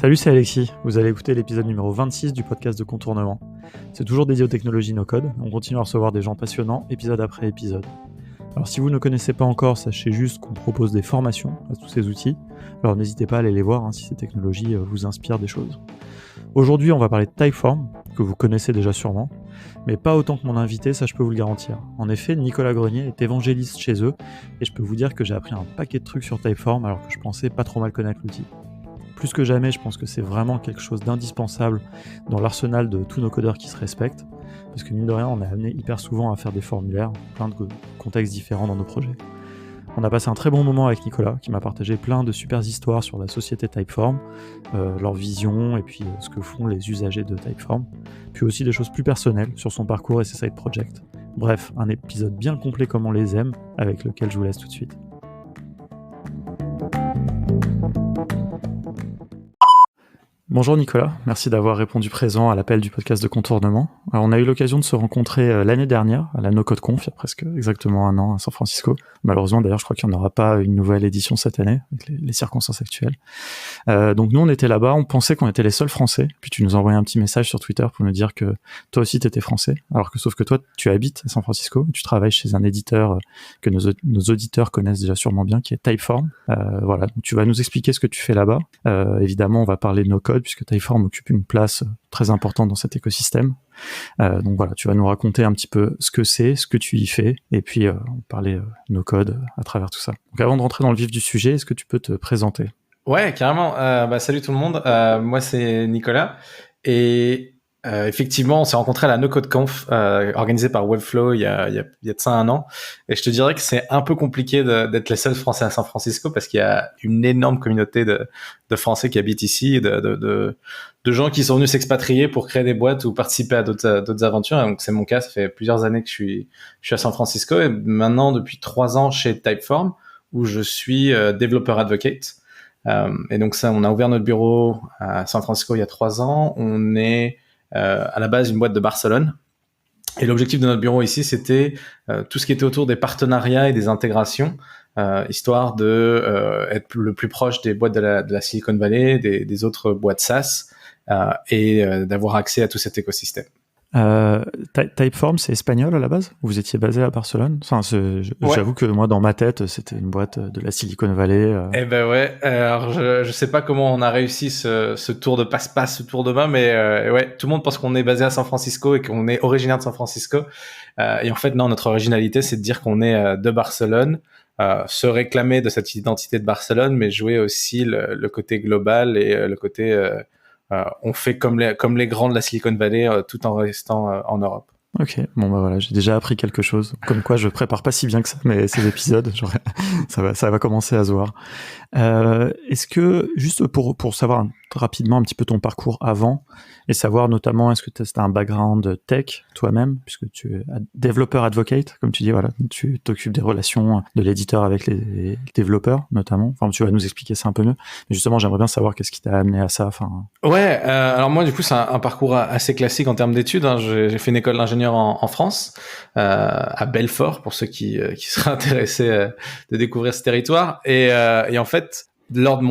Salut, c'est Alexis. Vous allez écouter l'épisode numéro 26 du podcast de Contournement. C'est toujours dédié aux technologies no-code. On continue à recevoir des gens passionnants, épisode après épisode. Alors si vous ne connaissez pas encore, sachez juste qu'on propose des formations à tous ces outils. Alors n'hésitez pas à aller les voir si ces technologies vous inspirent des choses. Aujourd'hui, on va parler de Typeform, que vous connaissez déjà sûrement, mais pas autant que mon invité, ça je peux vous le garantir. En effet, Nicolas Grenier est évangéliste chez eux, et je peux vous dire que j'ai appris un paquet de trucs sur Typeform alors que je pensais pas trop mal connaître l'outil. Plus que jamais, je pense que c'est vraiment quelque chose d'indispensable dans l'arsenal de tous nos codeurs qui se respectent, parce que mine de rien, on est amené hyper souvent à faire des formulaires, plein de contextes différents dans nos projets. On a passé un très bon moment avec Nicolas, qui m'a partagé plein de super histoires sur la société Typeform, leur vision et puis ce que font les usagers de Typeform, puis aussi des choses plus personnelles sur son parcours et ses side projects. Bref, un épisode bien complet comme on les aime, avec lequel je vous laisse tout de suite. Bonjour Nicolas, merci d'avoir répondu présent à l'appel du podcast de Contournement. Alors on a eu l'occasion de se rencontrer l'année dernière à la NoCodeConf, il y a presque exactement un an à San Francisco. Malheureusement d'ailleurs je crois qu'il n'y en aura pas une nouvelle édition cette année avec les circonstances actuelles. Donc nous on était là-bas, on pensait qu'on était les seuls Français, puis tu nous as envoyé un petit message sur Twitter pour nous dire que toi aussi tu étais Français, alors que sauf que toi tu habites à San Francisco, et tu travailles chez un éditeur que nos auditeurs connaissent déjà sûrement bien, qui est Typeform. Voilà, donc tu vas nous expliquer ce que tu fais là-bas. Évidemment on va parler de no-code, puisque Typeform occupe une place très importante dans cet écosystème. Donc voilà, tu vas nous raconter un petit peu ce que c'est, ce que tu y fais, et puis on parler no-code à travers tout ça. Donc avant de rentrer dans le vif du sujet, est-ce que tu peux te présenter ? Ouais, carrément. Salut tout le monde. Moi, c'est Nicolas. Et effectivement, on s'est rencontrés à la NoCodeConf organisée par Webflow il y a de ça un an. Et je te dirais que c'est un peu compliqué d'être les seuls Français à San Francisco parce qu'il y a une énorme communauté de Français qui habitent ici, de gens qui sont venus s'expatrier pour créer des boîtes ou participer à d'autres aventures. Et donc c'est mon cas. Ça fait plusieurs années que je suis à San Francisco et maintenant depuis 3 ans chez Typeform où je suis développeur advocate. Et donc ça, on a ouvert notre bureau à San Francisco il y a 3 ans. On est à la base une boîte de Barcelone. Et l'objectif de notre bureau ici, c'était tout ce qui était autour des partenariats et des intégrations, histoire de être le plus proche des boîtes de la Silicon Valley, des autres boîtes SaaS, et d'avoir accès à tout cet écosystème. Typeform, c'est espagnol à la base ? Vous étiez basé à Barcelone ? Enfin, j'avoue que moi, dans ma tête, c'était une boîte de la Silicon Valley. Eh ben ouais. Alors je sais pas comment on a réussi ce tour de passe-passe, ce tour de main, mais ouais, tout le monde pense qu'on est basé à San Francisco et qu'on est originaire de San Francisco. Et en fait, non, notre originalité, c'est de dire qu'on est de Barcelone, se réclamer de cette identité de Barcelone, mais jouer aussi le côté global et le côté on fait comme les grands de la Silicon Valley tout en restant en Europe. Ok, bon bah voilà, j'ai déjà appris quelque chose. Comme quoi, je prépare pas si bien que ça, mais ces épisodes, ça va commencer à se voir. Est-ce que, juste pour savoir rapidement un petit peu ton parcours avant, et savoir notamment, est-ce que tu as un background tech toi-même, puisque tu es développeur advocate, comme tu dis, voilà, tu t'occupes des relations de l'éditeur avec les développeurs, notamment. Enfin, tu vas nous expliquer ça un peu mieux. Mais justement, j'aimerais bien savoir qu'est-ce qui t'a amené à ça. Enfin. Ouais, alors moi, du coup, c'est un parcours assez classique en termes d'études. Hein. J'ai fait une école d'ingénieur en France, à Belfort, pour ceux qui seraient intéressés de découvrir ce territoire. Et en fait, lors de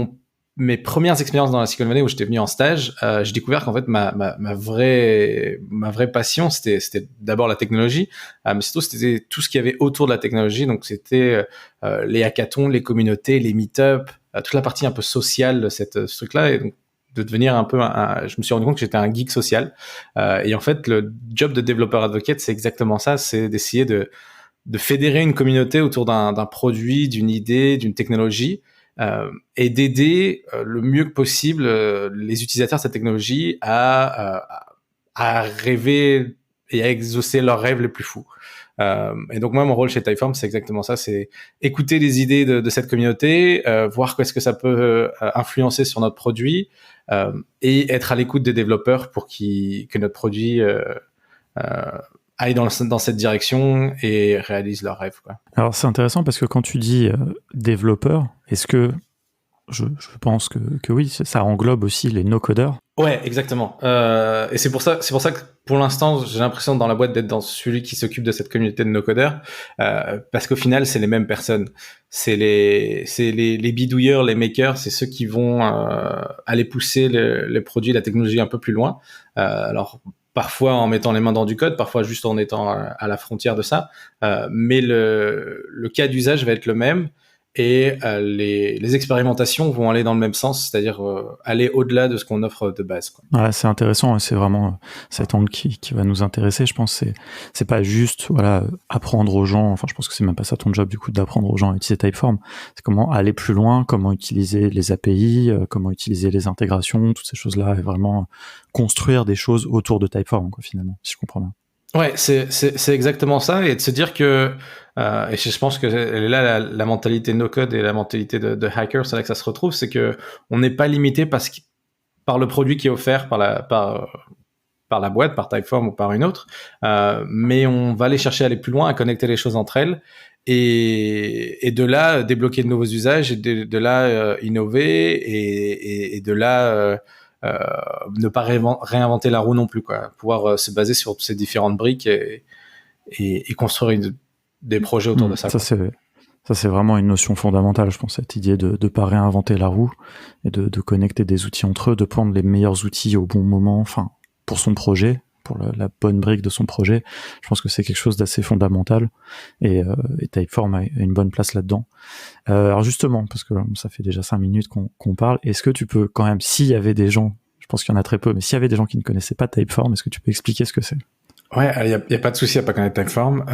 mes premières expériences dans la Silicon Valley où j'étais venu en stage, j'ai découvert qu'en fait ma vraie passion c'était d'abord la technologie, mais surtout c'était tout ce qu'il y avait autour de la technologie. Donc c'était les hackathons, les communautés, les meet-up, toute la partie un peu sociale de ce truc-là. Et donc de devenir un peu je me suis rendu compte que j'étais un geek social. Et en fait, le job de développeur advocate, c'est exactement ça, c'est d'essayer de fédérer une communauté autour d'un produit, d'une idée, d'une technologie, et d'aider le mieux que possible les utilisateurs de cette technologie à rêver et à exaucer leurs rêves les plus fous. Et donc moi, mon rôle chez Typeform, c'est exactement ça, c'est écouter les idées de cette communauté, voir qu'est-ce que ça peut influencer sur notre produit, et être à l'écoute des développeurs pour que notre produit aille dans cette direction et réalise leurs rêves, quoi. Alors c'est intéressant parce que quand tu dis développeur, est-ce que je pense que oui, ça englobe aussi les no-codeurs. Ouais, exactement. Et c'est pour ça que pour l'instant, j'ai l'impression dans la boîte d'être dans celui qui s'occupe de cette communauté de no-codeurs, parce qu'au final, c'est les mêmes personnes. C'est les bidouilleurs, les makers, c'est ceux qui vont aller pousser les produits, la technologie un peu plus loin. Alors parfois en mettant les mains dans du code, parfois juste en étant à la frontière de ça. Mais le cas d'usage va être le même. Et les expérimentations vont aller dans le même sens, c'est-à-dire aller au-delà de ce qu'on offre de base, quoi. Ouais, c'est intéressant, c'est vraiment cet angle qui va nous intéresser. Je pense c'est pas juste apprendre aux gens, enfin je pense que c'est même pas ça ton job du coup, d'apprendre aux gens à utiliser Typeform. C'est comment aller plus loin, comment utiliser les API, comment utiliser les intégrations, toutes ces choses-là, et vraiment construire des choses autour de Typeform, quoi, finalement, si je comprends bien. Ouais, c'est exactement ça, et de se dire que et je pense que elle est là la mentalité no code et la mentalité de hacker, c'est là que ça se retrouve, c'est que on n'est pas limité par le produit qui est offert par la boîte, par Typeform ou par une autre, mais on va aller chercher à aller plus loin, à connecter les choses entre elles, et de là débloquer de nouveaux usages, et de là innover, et de là ne pas réinventer la roue non plus, quoi. Pouvoir se baser sur ces différentes briques et construire des projets autour de ça. Ça, c'est vraiment une notion fondamentale, je pense, cette idée de ne pas réinventer la roue et de connecter des outils entre eux, de prendre les meilleurs outils au bon moment, enfin, pour son projet, pour la bonne brique de son projet. Je pense que c'est quelque chose d'assez fondamental, et Typeform a une bonne place là-dedans. Alors justement, parce que ça fait déjà 5 minutes qu'on parle, est-ce que tu peux quand même, s'il y avait des gens, je pense qu'il y en a très peu, mais s'il y avait des gens qui ne connaissaient pas Typeform, est-ce que tu peux expliquer ce que c'est? Ouais, il y a pas de souci à pas connaître Typeform.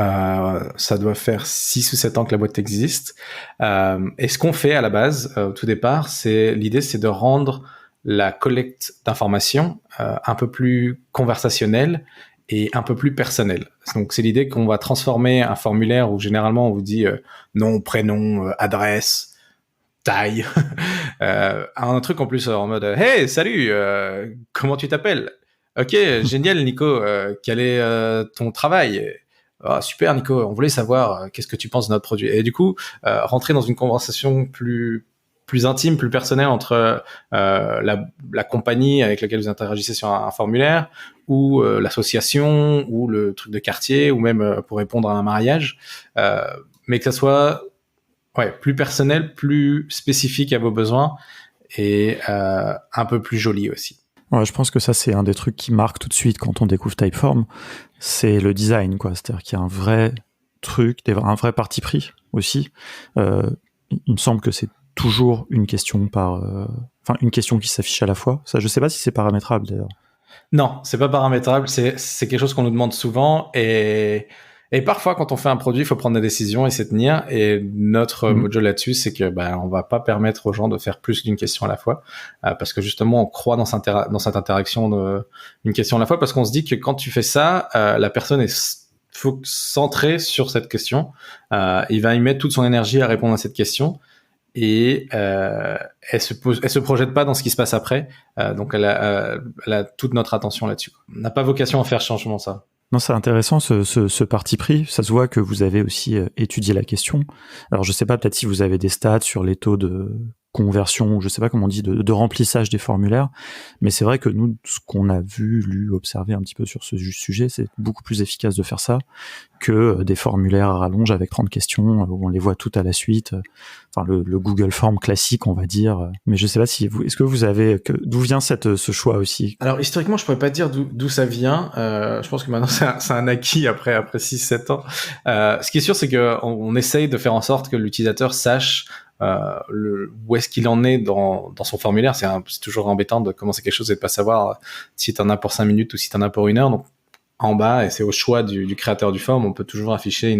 Ça doit faire 6 ou 7 ans que la boîte existe. Et ce qu'on fait à la base, au tout départ, l'idée, c'est de rendre la collecte d'informations un peu plus conversationnelle et un peu plus personnelle. Donc, c'est l'idée qu'on va transformer un formulaire où généralement on vous dit nom, prénom, adresse, taille, un truc en plus en mode hey, salut, comment tu t'appelles? Ok, génial Nico, quel est ton travail? Ah, super Nico, on voulait savoir qu'est-ce que tu penses de notre produit. Et du coup, rentrer dans une conversation plus intime, plus personnelle entre la compagnie avec laquelle vous interagissez sur un formulaire, ou l'association, ou le truc de quartier, ou même pour répondre à un mariage, mais que ça soit plus personnel, plus spécifique à vos besoins, et un peu plus joli aussi. Ouais, je pense que ça, c'est un des trucs qui marque tout de suite quand on découvre Typeform, c'est le design, quoi. C'est-à-dire qu'il y a un vrai truc, un vrai parti pris aussi. Il me semble que c'est toujours une question une question qui s'affiche à la fois. Ça, je sais pas si c'est paramétrable d'ailleurs. Non, c'est pas paramétrable, c'est quelque chose qu'on nous demande souvent, et parfois quand on fait un produit, il faut prendre des décisions et s'y tenir, et notre mojo là-dessus, c'est que on va pas permettre aux gens de faire plus d'une question à la fois, parce que justement on croit dans cette interaction d'une question à la fois, parce qu'on se dit que quand tu fais ça, la personne est centrée sur cette question, il va y mettre toute son énergie à répondre à cette question, et elle se projette pas dans ce qui se passe après, donc elle a toute notre attention là-dessus. On n'a pas vocation à faire changement, ça. Non, c'est intéressant ce parti pris. Ça se voit que vous avez aussi étudié la question. Alors je sais pas, peut-être si vous avez des stats sur les taux de conversion, je sais pas comment on dit, de remplissage des formulaires, mais c'est vrai que nous, ce qu'on a vu, lu, observé un petit peu sur ce sujet, c'est beaucoup plus efficace de faire ça que des formulaires à rallonge avec 30 questions où on les voit toutes à la suite. Enfin, le Google Form classique, on va dire. Mais je sais pas si est-ce que vous avez, d'où vient ce choix aussi? Alors, historiquement, je pourrais pas dire d'où ça vient. Je pense que maintenant, c'est un acquis après 6-7 ans. Ce qui est sûr, c'est que on essaye de faire en sorte que l'utilisateur sache où est-ce qu'il en est dans son formulaire. C'est toujours embêtant de commencer quelque chose et de pas savoir si t'en as pour 5 minutes ou si t'en as pour 1 heure. Donc, en bas, et c'est au choix du créateur du form, on peut toujours afficher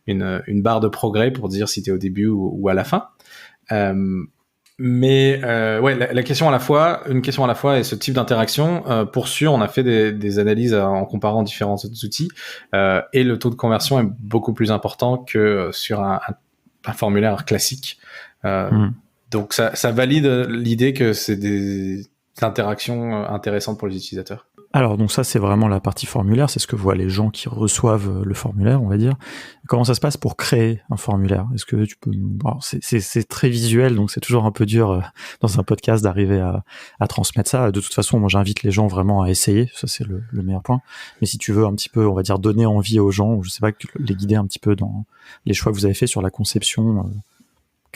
une barre de progrès pour dire si t'es au début ou à la fin. Mais la question à la fois, une question à la fois, et ce type d'interaction, pour sûr, on a fait des analyses en comparant différents autres outils, et le taux de conversion est beaucoup plus important que sur un formulaire classique. Donc ça valide l'idée que c'est des interactions intéressantes pour les utilisateurs. Alors, donc ça, c'est vraiment la partie formulaire, c'est ce que voient les gens qui reçoivent le formulaire, on va dire. Comment ça se passe pour créer un formulaire? Est-ce que tu peux... Alors, c'est très visuel, donc c'est toujours un peu dur dans un podcast d'arriver à transmettre ça. De toute façon, moi, j'invite les gens vraiment à essayer, ça c'est le meilleur point. Mais si tu veux un petit peu, on va dire, donner envie aux gens, ou je sais pas, les guider un petit peu dans les choix que vous avez fait sur la conception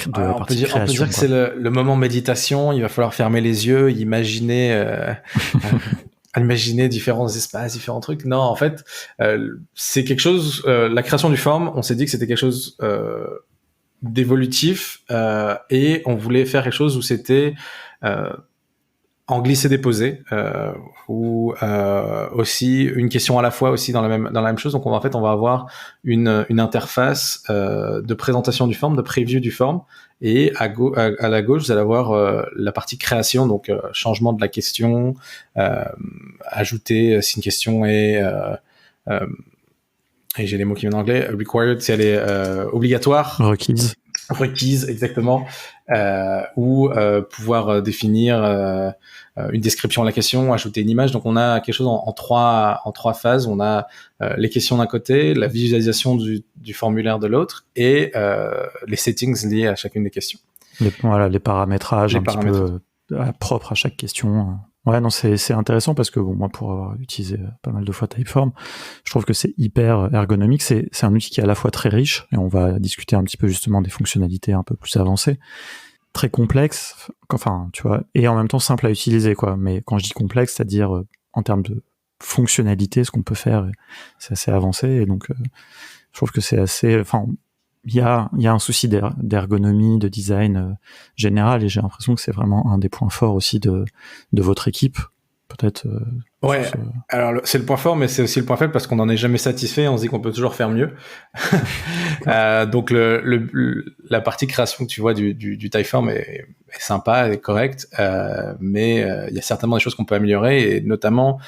de la partie création. On peut dire que c'est le moment méditation, il va falloir fermer les yeux, imaginer différents espaces, différents trucs. Non, en fait, c'est quelque chose. La création du form, on s'est dit que c'était quelque chose d'évolutif et on voulait faire quelque chose où c'était en glisser-déposer ou aussi une question à la fois aussi dans la même chose. Donc on va avoir une interface de présentation du form, de preview du form, et à la gauche vous allez avoir la partie création, donc changement de la question, ajouter si une question est et j'ai les mots qui viennent en anglais, required si elle est obligatoire, requise exactement, ou pouvoir définir une description de la question, ajouter une image. Donc on a quelque chose en trois phases. On a les questions d'un côté, la visualisation du formulaire de l'autre, et les settings liés à chacune des questions. Les paramétrages petit peu propres à chaque question. Ouais, non, c'est intéressant parce que bon, moi, pour avoir utilisé pas mal de fois Typeform, je trouve que c'est hyper ergonomique. C'est un outil qui est à la fois très riche, et on va discuter un petit peu justement des fonctionnalités un peu plus avancées, très complexe, enfin, tu vois, et en même temps simple à utiliser, quoi. Mais quand je dis complexe, c'est-à-dire en termes de fonctionnalité, ce qu'on peut faire, c'est assez avancé, et donc je trouve que c'est assez... Enfin, il y a un souci d'ergonomie, de design général, et j'ai l'impression que c'est vraiment un des points forts aussi de votre équipe, peut-être. Ouais, alors c'est le point fort, mais c'est aussi le point faible parce qu'on n'en est jamais satisfait, on se dit qu'on peut toujours faire mieux. Donc la partie création que tu vois du Typeform est sympa, est correcte, mais il y a certainement des choses qu'on peut améliorer, et notamment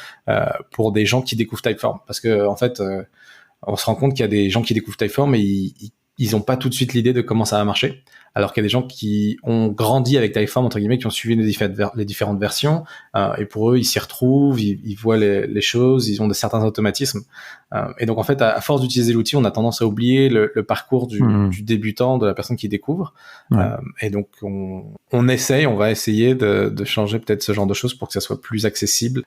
pour des gens qui découvrent Typeform, parce que en fait on se rend compte qu'il y a des gens qui découvrent Typeform et ils ont pas tout de suite l'idée de comment ça va marcher, alors qu'il y a des gens qui ont grandi avec Typeform, entre guillemets, qui ont suivi les différentes versions, et pour eux, ils s'y retrouvent, ils voient les choses, ils ont certains automatismes. Et donc, en fait, à force d'utiliser l'outil, on a tendance à oublier le parcours du débutant, de la personne qui découvre. Ouais. Et donc, on va essayer de changer peut-être ce genre de choses pour que ça soit plus accessible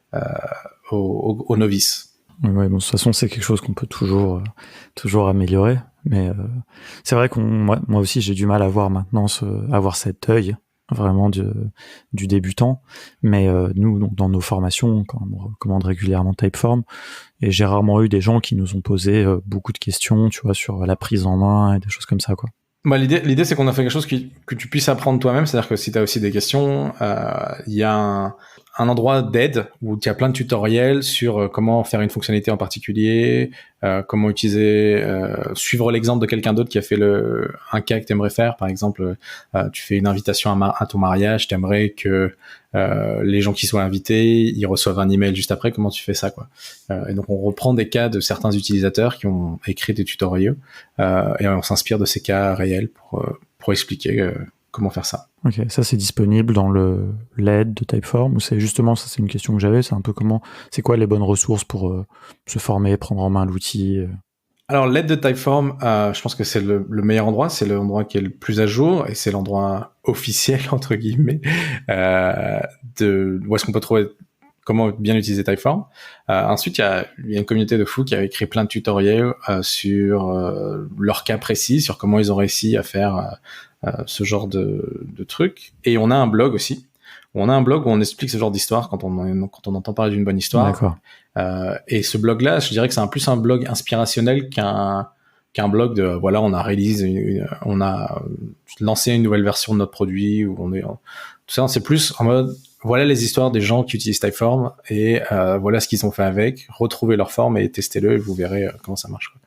aux novices. Ouais, bon, de toute façon, c'est quelque chose qu'on peut toujours améliorer. Mais c'est vrai moi aussi, j'ai du mal à voir maintenant avoir cet œil vraiment du débutant. Mais nous, donc, dans nos formations, quand on recommande régulièrement Typeform, et j'ai rarement eu des gens qui nous ont posé beaucoup de questions, tu vois, sur la prise en main et des choses comme ça, quoi. Bah, l'idée, c'est qu'on a fait quelque chose que tu puisses apprendre toi-même. C'est-à-dire que si tu as aussi des questions, il y a un endroit d'aide où il y a plein de tutoriels sur comment faire une fonctionnalité en particulier, comment utiliser, suivre l'exemple de quelqu'un d'autre qui a fait un cas que tu aimerais faire. Par exemple, tu fais une invitation à ton mariage, tu aimerais que les gens qui soient invités, ils reçoivent un email juste après. Comment tu fais ça, quoi? Et donc on reprend des cas de certains utilisateurs qui ont écrit des tutoriels, et on s'inspire de ces cas réels pour expliquer comment faire ça. Ok, ça c'est disponible dans l'aide de Typeform, ou c'est justement, ça c'est une question que j'avais, c'est un peu c'est quoi les bonnes ressources pour se former, prendre en main l'outil? Alors l'aide de Typeform, je pense que c'est le meilleur endroit, c'est l'endroit qui est le plus à jour, et c'est l'endroit officiel entre guillemets où est-ce qu'on peut trouver comment bien utiliser Typeform. Ensuite, il y a une communauté de fous qui a écrit plein de tutoriels sur leur cas précis, sur comment ils ont réussi à faire ce genre de trucs. Et on a un blog aussi. On a un blog où on explique ce genre d'histoire quand on entend parler d'une bonne histoire. D'accord. Et ce blog-là, je dirais que c'est plus un blog inspirationnel qu'un blog de voilà, on a lancé une nouvelle version de notre produit, où tout ça. C'est plus en mode voilà les histoires des gens qui utilisent Typeform, et voilà ce qu'ils ont fait avec. Retrouvez leur forme et testez-le, et vous verrez comment ça marche, quoi.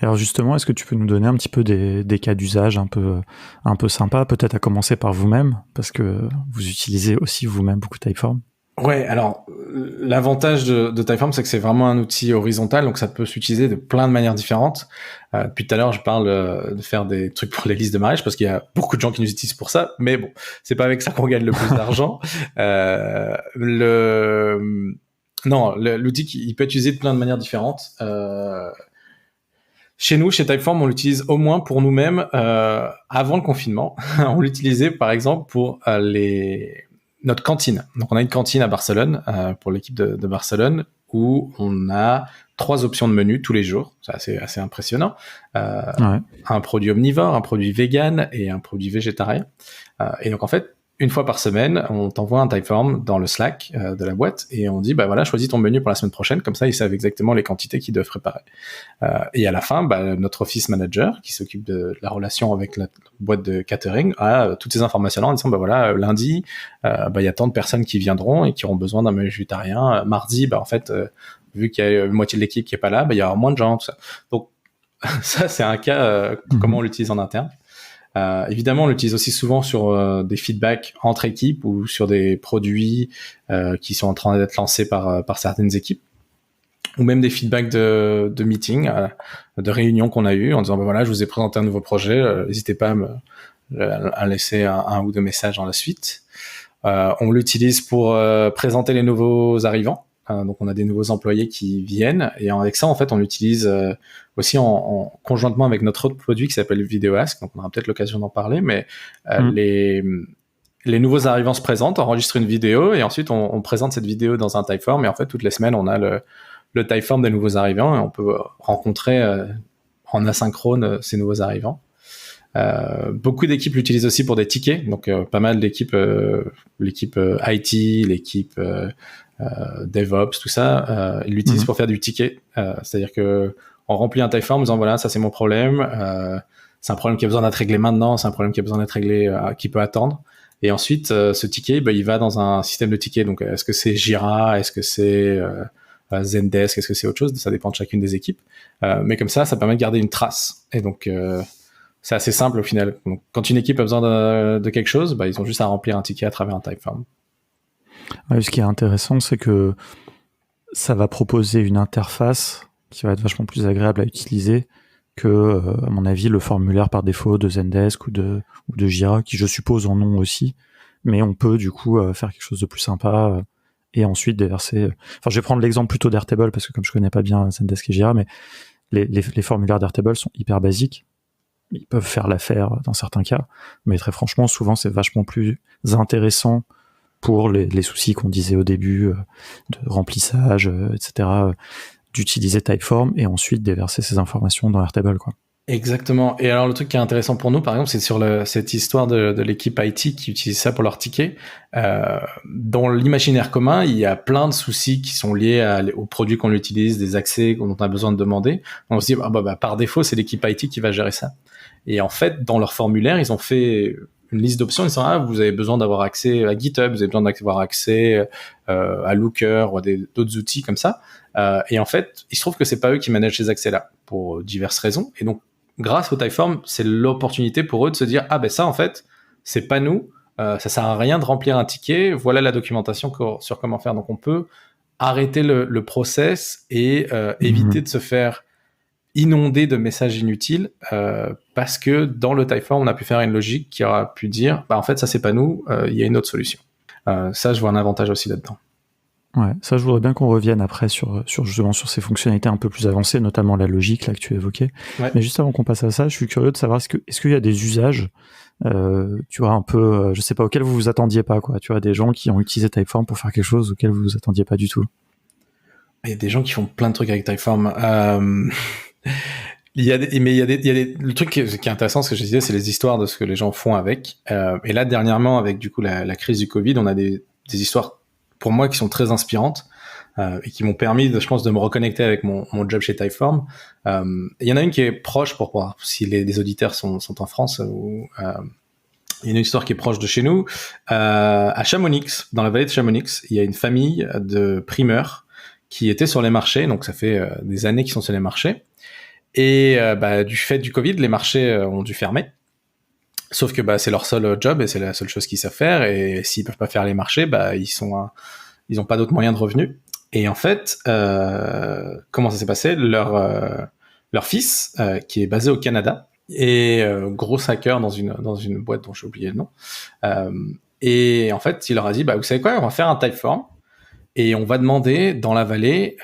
Alors justement, est-ce que tu peux nous donner un petit peu des cas d'usage un peu sympas, peut-être à commencer par vous-même, parce que vous utilisez aussi vous-même beaucoup Typeform? Ouais, alors l'avantage de Typeform, c'est que c'est vraiment un outil horizontal, donc ça peut s'utiliser de plein de manières différentes. Depuis tout à l'heure, je parle de faire des trucs pour les listes de mariage, parce qu'il y a beaucoup de gens qui nous utilisent pour ça, mais bon, c'est pas avec ça qu'on gagne le plus d'argent. Non, l'outil, il peut être utilisé de plein de manières différentes. Chez nous, chez Typeform, on l'utilise au moins pour nous-mêmes avant le confinement. On l'utilisait par exemple pour notre cantine. Donc on a une cantine à Barcelone pour l'équipe de Barcelone où on a 3 options de menu tous les jours. C'est assez impressionnant. Un produit omnivore, un produit vegan et un produit végétarien. Et donc en fait, une fois par semaine, on t'envoie un Typeform dans le Slack de la boîte et on dit, bah voilà, choisis ton menu pour la semaine prochaine. Comme ça, ils savent exactement les quantités qu'ils doivent préparer. Et à la fin, notre office manager, qui s'occupe de la relation avec la boîte de catering, a toutes ces informations-là en disant, bah voilà, lundi, il y a tant de personnes qui viendront et qui auront besoin d'un menu végétarien. Mardi, en fait, vu qu'il y a une moitié de l'équipe qui est pas là, il y aura moins de gens, tout ça. Donc, ça, c'est un cas, comment on l'utilise en interne. Évidemment, on l'utilise aussi souvent sur des feedbacks entre équipes ou sur des produits qui sont en train d'être lancés par certaines équipes, ou même des feedbacks de meetings, de réunions qu'on a eues en disant voilà, je vous ai présenté un nouveau projet, n'hésitez pas à laisser un ou deux messages dans la suite. On l'utilise pour présenter les nouveaux arrivants. Donc on a des nouveaux employés qui viennent et avec ça en fait on l'utilise aussi en conjointement avec notre autre produit qui s'appelle VideoAsk. Donc on aura peut-être l'occasion d'en parler, mais les nouveaux arrivants se présentent, enregistrent une vidéo et ensuite on présente cette vidéo dans un Typeform et en fait toutes les semaines on a le Typeform des nouveaux arrivants et on peut rencontrer en asynchrone ces nouveaux arrivants. Beaucoup d'équipes l'utilisent aussi pour des tickets, donc pas mal d'équipes, l'équipe IT, l'équipe DevOps, tout ça, ils l'utilisent pour faire du ticket. C'est-à-dire que on remplit un Typeform en disant voilà, ça c'est mon problème, c'est un problème qui a besoin d'être réglé maintenant, c'est un problème qui a besoin d'être réglé, qui peut attendre. Et ensuite, ce ticket, il va dans un système de tickets. Donc, est-ce que c'est Jira, est-ce que c'est Zendesk, est-ce que c'est autre chose? Ça dépend de chacune des équipes. Mais comme ça permet de garder une trace. Et donc, c'est assez simple au final. Donc, quand une équipe a besoin de quelque chose, ils ont juste à remplir un ticket à travers un Typeform. Ouais, ce qui est intéressant, c'est que ça va proposer une interface qui va être vachement plus agréable à utiliser que, à mon avis, le formulaire par défaut de Zendesk ou de Jira, qui je suppose en ont aussi. Mais on peut du coup faire quelque chose de plus sympa et ensuite déverser. Enfin, je vais prendre l'exemple plutôt d'Airtable parce que comme je connais pas bien Zendesk et Jira, mais les formulaires d'Airtable sont hyper basiques. Ils peuvent faire l'affaire dans certains cas, mais très franchement, souvent c'est vachement plus intéressant pour les soucis qu'on disait au début de remplissage, etc., d'utiliser Typeform et ensuite déverser ces informations dans Airtable, quoi. Exactement. Et alors le truc qui est intéressant pour nous, par exemple, c'est sur cette histoire de l'équipe IT qui utilise ça pour leurs tickets. Dans l'imaginaire commun, il y a plein de soucis qui sont liés aux produits qu'on utilise, des accès dont on a besoin de demander. On se dit par défaut, c'est l'équipe IT qui va gérer ça. Et en fait, dans leur formulaire, ils ont fait une liste d'options. Ils disent vous avez besoin d'avoir accès à GitHub, vous avez besoin d'avoir accès à Looker ou à d'autres outils comme ça. Et en fait, il se trouve que c'est pas eux qui managent ces accès-là pour diverses raisons. Et donc, grâce au Typeform, c'est l'opportunité pour eux de se dire ça en fait, c'est pas nous. Ça sert à rien de remplir un ticket. Voilà la documentation sur comment faire. Donc, on peut arrêter le process et éviter de se faire inonder de messages inutiles parce que dans le Typeform, on a pu faire une logique qui aura pu dire en fait, ça c'est pas nous. Il y a une autre solution. Ça, je vois un avantage aussi là-dedans. Ouais, ça je voudrais bien qu'on revienne après sur justement sur ces fonctionnalités un peu plus avancées, notamment la logique là que tu évoquais. Ouais. Mais juste avant qu'on passe à ça, je suis curieux de savoir est-ce qu'il y a des usages, tu vois, un peu, je sais pas, auxquels vous vous attendiez pas, quoi. Tu vois, des gens qui ont utilisé Typeform pour faire quelque chose auquel vous vous attendiez pas du tout. Il y a des gens qui font plein de trucs avec Typeform. Le truc qui est intéressant, ce que je disais, c'est les histoires de ce que les gens font avec. Et là, dernièrement, avec du coup la crise du Covid, on a des histoires pour moi qui sont très inspirantes et qui m'ont permis, je pense, de me reconnecter avec mon job chez Typeform. Il y en a une qui est proche pour voir si les auditeurs sont en France. Il y a une histoire qui est proche de chez nous. À Chamonix, dans la vallée de Chamonix, il y a une famille de primeurs qui étaient sur les marchés. Donc ça fait des années qu'ils sont sur les marchés. Et du fait du Covid, les marchés ont dû fermer. Sauf que c'est leur seul job et c'est la seule chose qu'ils savent faire. Et s'ils peuvent pas faire les marchés, ils ont pas d'autres moyens de revenus. Et en fait, comment ça s'est passé? Leur fils, qui est basé au Canada, est gros hacker dans une boîte dont j'ai oublié le nom. Et en fait, il leur a dit, vous savez quoi? On va faire un Typeform. et on va demander dans la vallée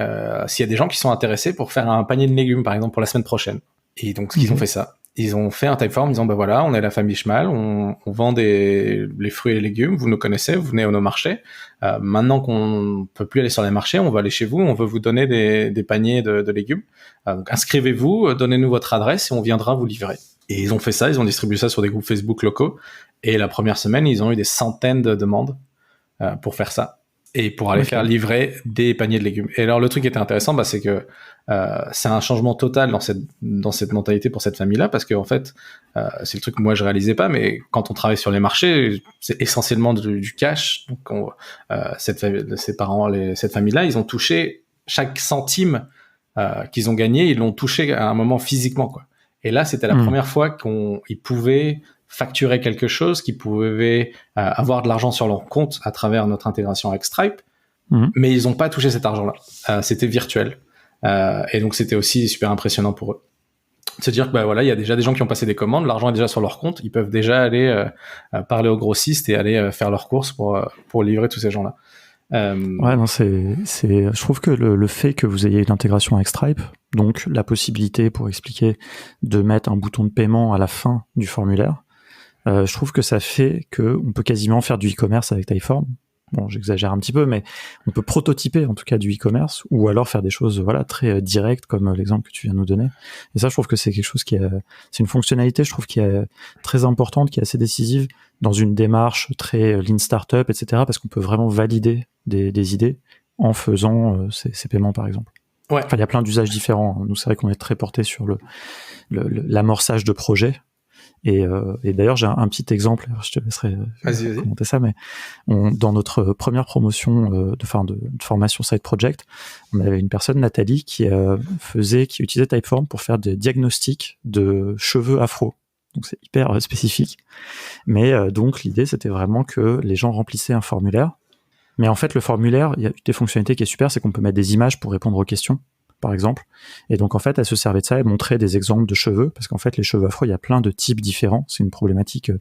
s'il y a des gens qui sont intéressés pour faire un panier de légumes, par exemple, pour la semaine prochaine. Et donc, ce qu'ils ont fait ça. Ils ont fait un Typeform en disant, bah voilà, on est la famille Schmal, on vend les fruits et les légumes, vous nous connaissez, vous venez à nos marchés. Maintenant qu'on peut plus aller sur les marchés, on va aller chez vous, on veut vous donner des paniers de légumes. Donc inscrivez-vous, donnez-nous votre adresse et on viendra vous livrer. Et ils ont fait ça, ils ont distribué ça sur des groupes Facebook locaux. Et la première semaine, ils ont eu des centaines de demandes pour faire ça. Et pour aller faire livrer des paniers de légumes. Et alors, le truc qui était intéressant, bah, c'est que c'est un changement total dans cette mentalité pour cette famille-là, parce que en fait, c'est le truc que moi je réalisais pas, mais quand on travaille sur les marchés, c'est essentiellement du cash. Donc, cette famille-là, ils ont touché chaque centime qu'ils ont gagné, ils l'ont touché à un moment physiquement, quoi. Et là, c'était la première fois qu'ils pouvaient facturer quelque chose, qu'ils pouvaient avoir de l'argent sur leur compte à travers notre intégration avec Stripe, mais ils n'ont pas touché cet argent-là. C'était virtuel. Et donc, c'était aussi super impressionnant pour eux. De se dire que, bah, voilà, il y a déjà des gens qui ont passé des commandes, l'argent est déjà sur leur compte, ils peuvent déjà aller parler aux grossistes et aller faire leurs courses pour livrer tous ces gens-là. Ouais, non, je trouve que le fait que vous ayez une intégration avec Stripe, donc la possibilité, pour expliquer, de mettre un bouton de paiement à la fin du formulaire, je trouve que ça fait qu'on peut quasiment faire du e-commerce avec Typeform. Bon, j'exagère un petit peu, mais on peut prototyper en tout cas du e-commerce, ou alors faire des choses très directes comme l'exemple que tu viens de nous donner. Et ça, je trouve que c'est quelque chose c'est une fonctionnalité, je trouve, qui est très importante, qui est assez décisive dans une démarche très lean startup, etc., parce qu'on peut vraiment valider des idées en faisant ces paiements, par exemple. Ouais. Enfin, il y a plein d'usages différents. Nous, c'est vrai qu'on est très porté sur l'amorçage de projets. Et d'ailleurs, j'ai un petit exemple, je te laisserai commenter ça, mais dans notre première promotion de formation Side Project, on avait une personne, Nathalie, qui utilisait Typeform pour faire des diagnostics de cheveux afro. Donc c'est hyper spécifique. Mais donc l'idée, c'était vraiment que les gens remplissaient un formulaire. Mais en fait, le formulaire, il y a des fonctionnalités qui est super, c'est qu'on peut mettre des images pour répondre aux questions, par exemple. Et donc, en fait, elle se servait de ça, elle montrait des exemples de cheveux, parce qu'en fait, les cheveux afro, il y a plein de types différents. C'est une problématique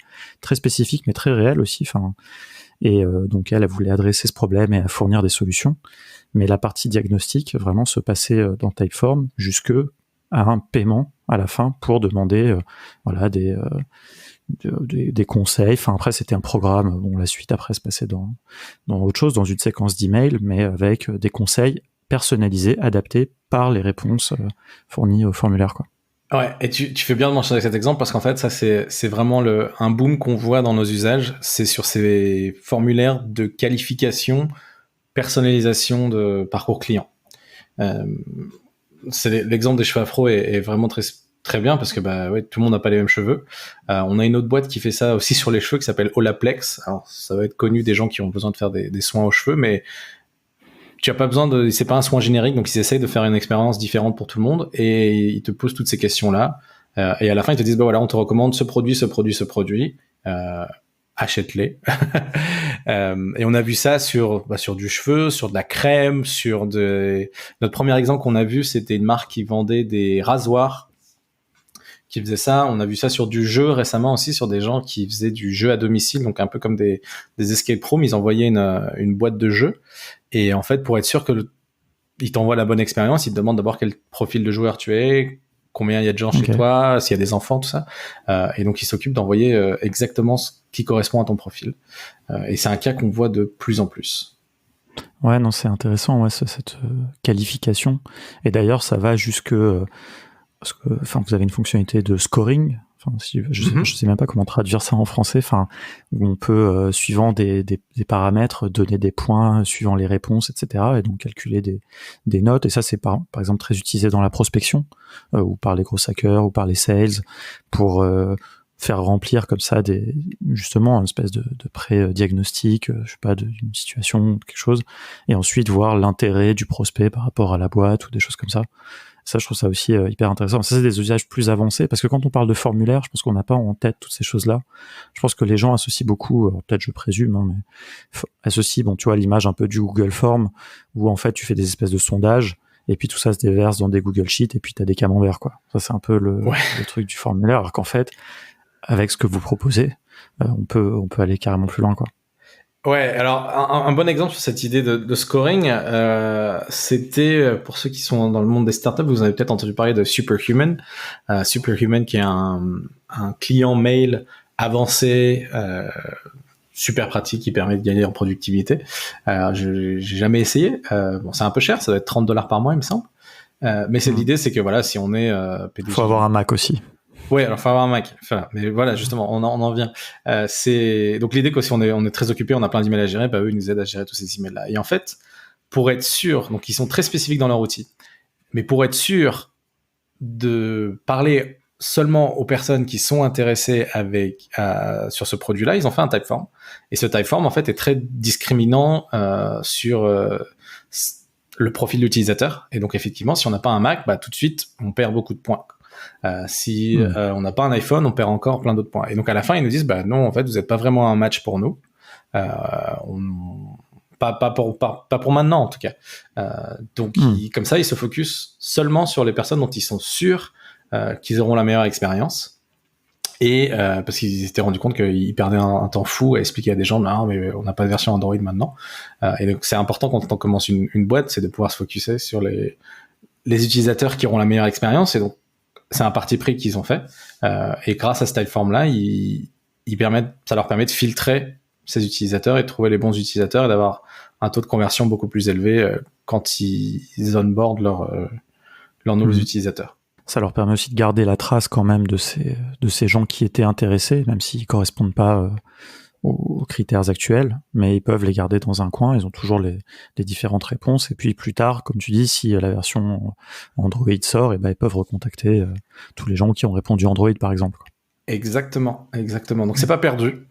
très spécifique, mais très réelle aussi. Donc, elle voulait adresser ce problème et fournir des solutions. Mais la partie diagnostic, vraiment, se passait dans Typeform jusque à un paiement à la fin pour demander des conseils. Enfin, après, c'était un programme. Bon, la suite, après, se passait dans autre chose, dans une séquence d'emails, mais avec des conseils personnalisés, adaptés par les réponses fournies au formulaire, quoi. Ouais, et tu fais bien de mentionner cet exemple parce qu'en fait, ça, c'est vraiment un boom qu'on voit dans nos usages. C'est sur ces formulaires de qualification, personnalisation de parcours client. C'est l'exemple des cheveux afro est vraiment très très bien parce que tout le monde n'a pas les mêmes cheveux. On a une autre boîte qui fait ça aussi sur les cheveux qui s'appelle Olaplex. Alors ça va être connu des gens qui ont besoin de faire des soins aux cheveux, mais tu as pas besoin c'est pas un soin générique, donc ils essayent de faire une expérience différente pour tout le monde et ils te posent toutes ces questions là et à la fin ils te disent on te recommande ce produit, achète-les. Et on a vu ça sur du cheveu, sur de la crème, notre premier exemple qu'on a vu, c'était une marque qui vendait des rasoirs qui faisait ça. On a vu ça sur du jeu récemment aussi, sur des gens qui faisaient du jeu à domicile, donc un peu comme des escape rooms. Ils envoyaient une boîte de jeu et en fait, pour être sûr que ils t'envoient la bonne expérience, ils te demandent d'abord quel profil de joueur tu es, combien il y a de gens chez toi, s'il y a des enfants, tout ça. Et donc, ils s'occupent d'envoyer exactement ce qui correspond à ton profil. Et c'est un cas qu'on voit de plus en plus. Ouais, non, c'est intéressant, cette qualification. Et d'ailleurs, ça va jusque... vous avez une fonctionnalité de scoring. Je sais même pas comment traduire ça en français. Où on peut, suivant des paramètres, donner des points suivant les réponses, etc. Et donc calculer des notes. Et ça, c'est par exemple très utilisé dans la prospection, ou par les gros hackers, ou par les sales, pour faire remplir comme ça justement une espèce de pré-diagnostic, d'une situation, quelque chose, et ensuite voir l'intérêt du prospect par rapport à la boîte ou des choses comme ça. Ça, je trouve ça aussi hyper intéressant. Ça, c'est des usages plus avancés, parce que quand on parle de formulaire, je pense qu'on n'a pas en tête toutes ces choses-là. Je pense que les gens associent beaucoup, peut-être je présume, mais associent, tu vois, l'image un peu du Google Form, où en fait tu fais des espèces de sondages, et puis tout ça se déverse dans des Google Sheets, et puis t'as des camemberts, quoi. Ça, c'est un peu le truc du formulaire, alors qu'en fait, avec ce que vous proposez, on peut aller carrément plus loin, quoi. Ouais, alors un bon exemple sur cette idée de scoring, c'était pour ceux qui sont dans le monde des startups, vous avez peut-être entendu parler de Superhuman. Superhuman qui est un client mail avancé, super pratique, qui permet de gagner en productivité. J'ai jamais essayé. Bon, c'est un peu cher, ça doit être $30 par mois, il me semble. Mais l'idée, c'est que voilà, si on est PDG, faut avoir un Mac aussi. Oui, alors faut avoir un Mac. Voilà. Mais voilà, justement, on en vient. C'est donc l'idée que si on est très occupé, on a plein d'emails à gérer, bah eux ils nous aident à gérer tous ces emails-là. Et en fait, pour être sûr, donc ils sont très spécifiques dans leur outil, mais pour être sûr de parler seulement aux personnes qui sont intéressées sur ce produit-là, ils ont fait un typeform. Et ce typeform en fait est très discriminant sur le profil de l'utilisateur. Et donc effectivement, si on n'a pas un Mac, bah tout de suite on perd beaucoup de points. Si on n'a pas un iPhone, on perd encore plein d'autres points. Et donc à la fin, ils nous disent, bah non, en fait, vous n'êtes pas vraiment un match pour nous. Pas pour maintenant, en tout cas. Donc comme ça, ils se focus seulement sur les personnes dont ils sont sûrs qu'ils auront la meilleure expérience. Et parce qu'ils s'étaient rendus compte qu'ils perdaient un temps fou à expliquer à des gens, non, mais on n'a pas de version Android maintenant. Et donc c'est important quand on commence une boîte, c'est de pouvoir se focuser sur les utilisateurs qui auront la meilleure expérience. Et donc c'est un parti pris qu'ils ont fait, et grâce à ce typeform-là, ça leur permet de filtrer ces utilisateurs et de trouver les bons utilisateurs et d'avoir un taux de conversion beaucoup plus élevé quand ils onboardent leurs nouveaux utilisateurs. Ça leur permet aussi de garder la trace quand même de ces gens qui étaient intéressés, même s'ils correspondent pas aux critères actuels, mais ils peuvent les garder dans un coin, ils ont toujours les différentes réponses, et puis plus tard, comme tu dis, si la version Android sort, et ben ils peuvent recontacter tous les gens qui ont répondu Android, par exemple. Exactement. Donc c'est pas perdu,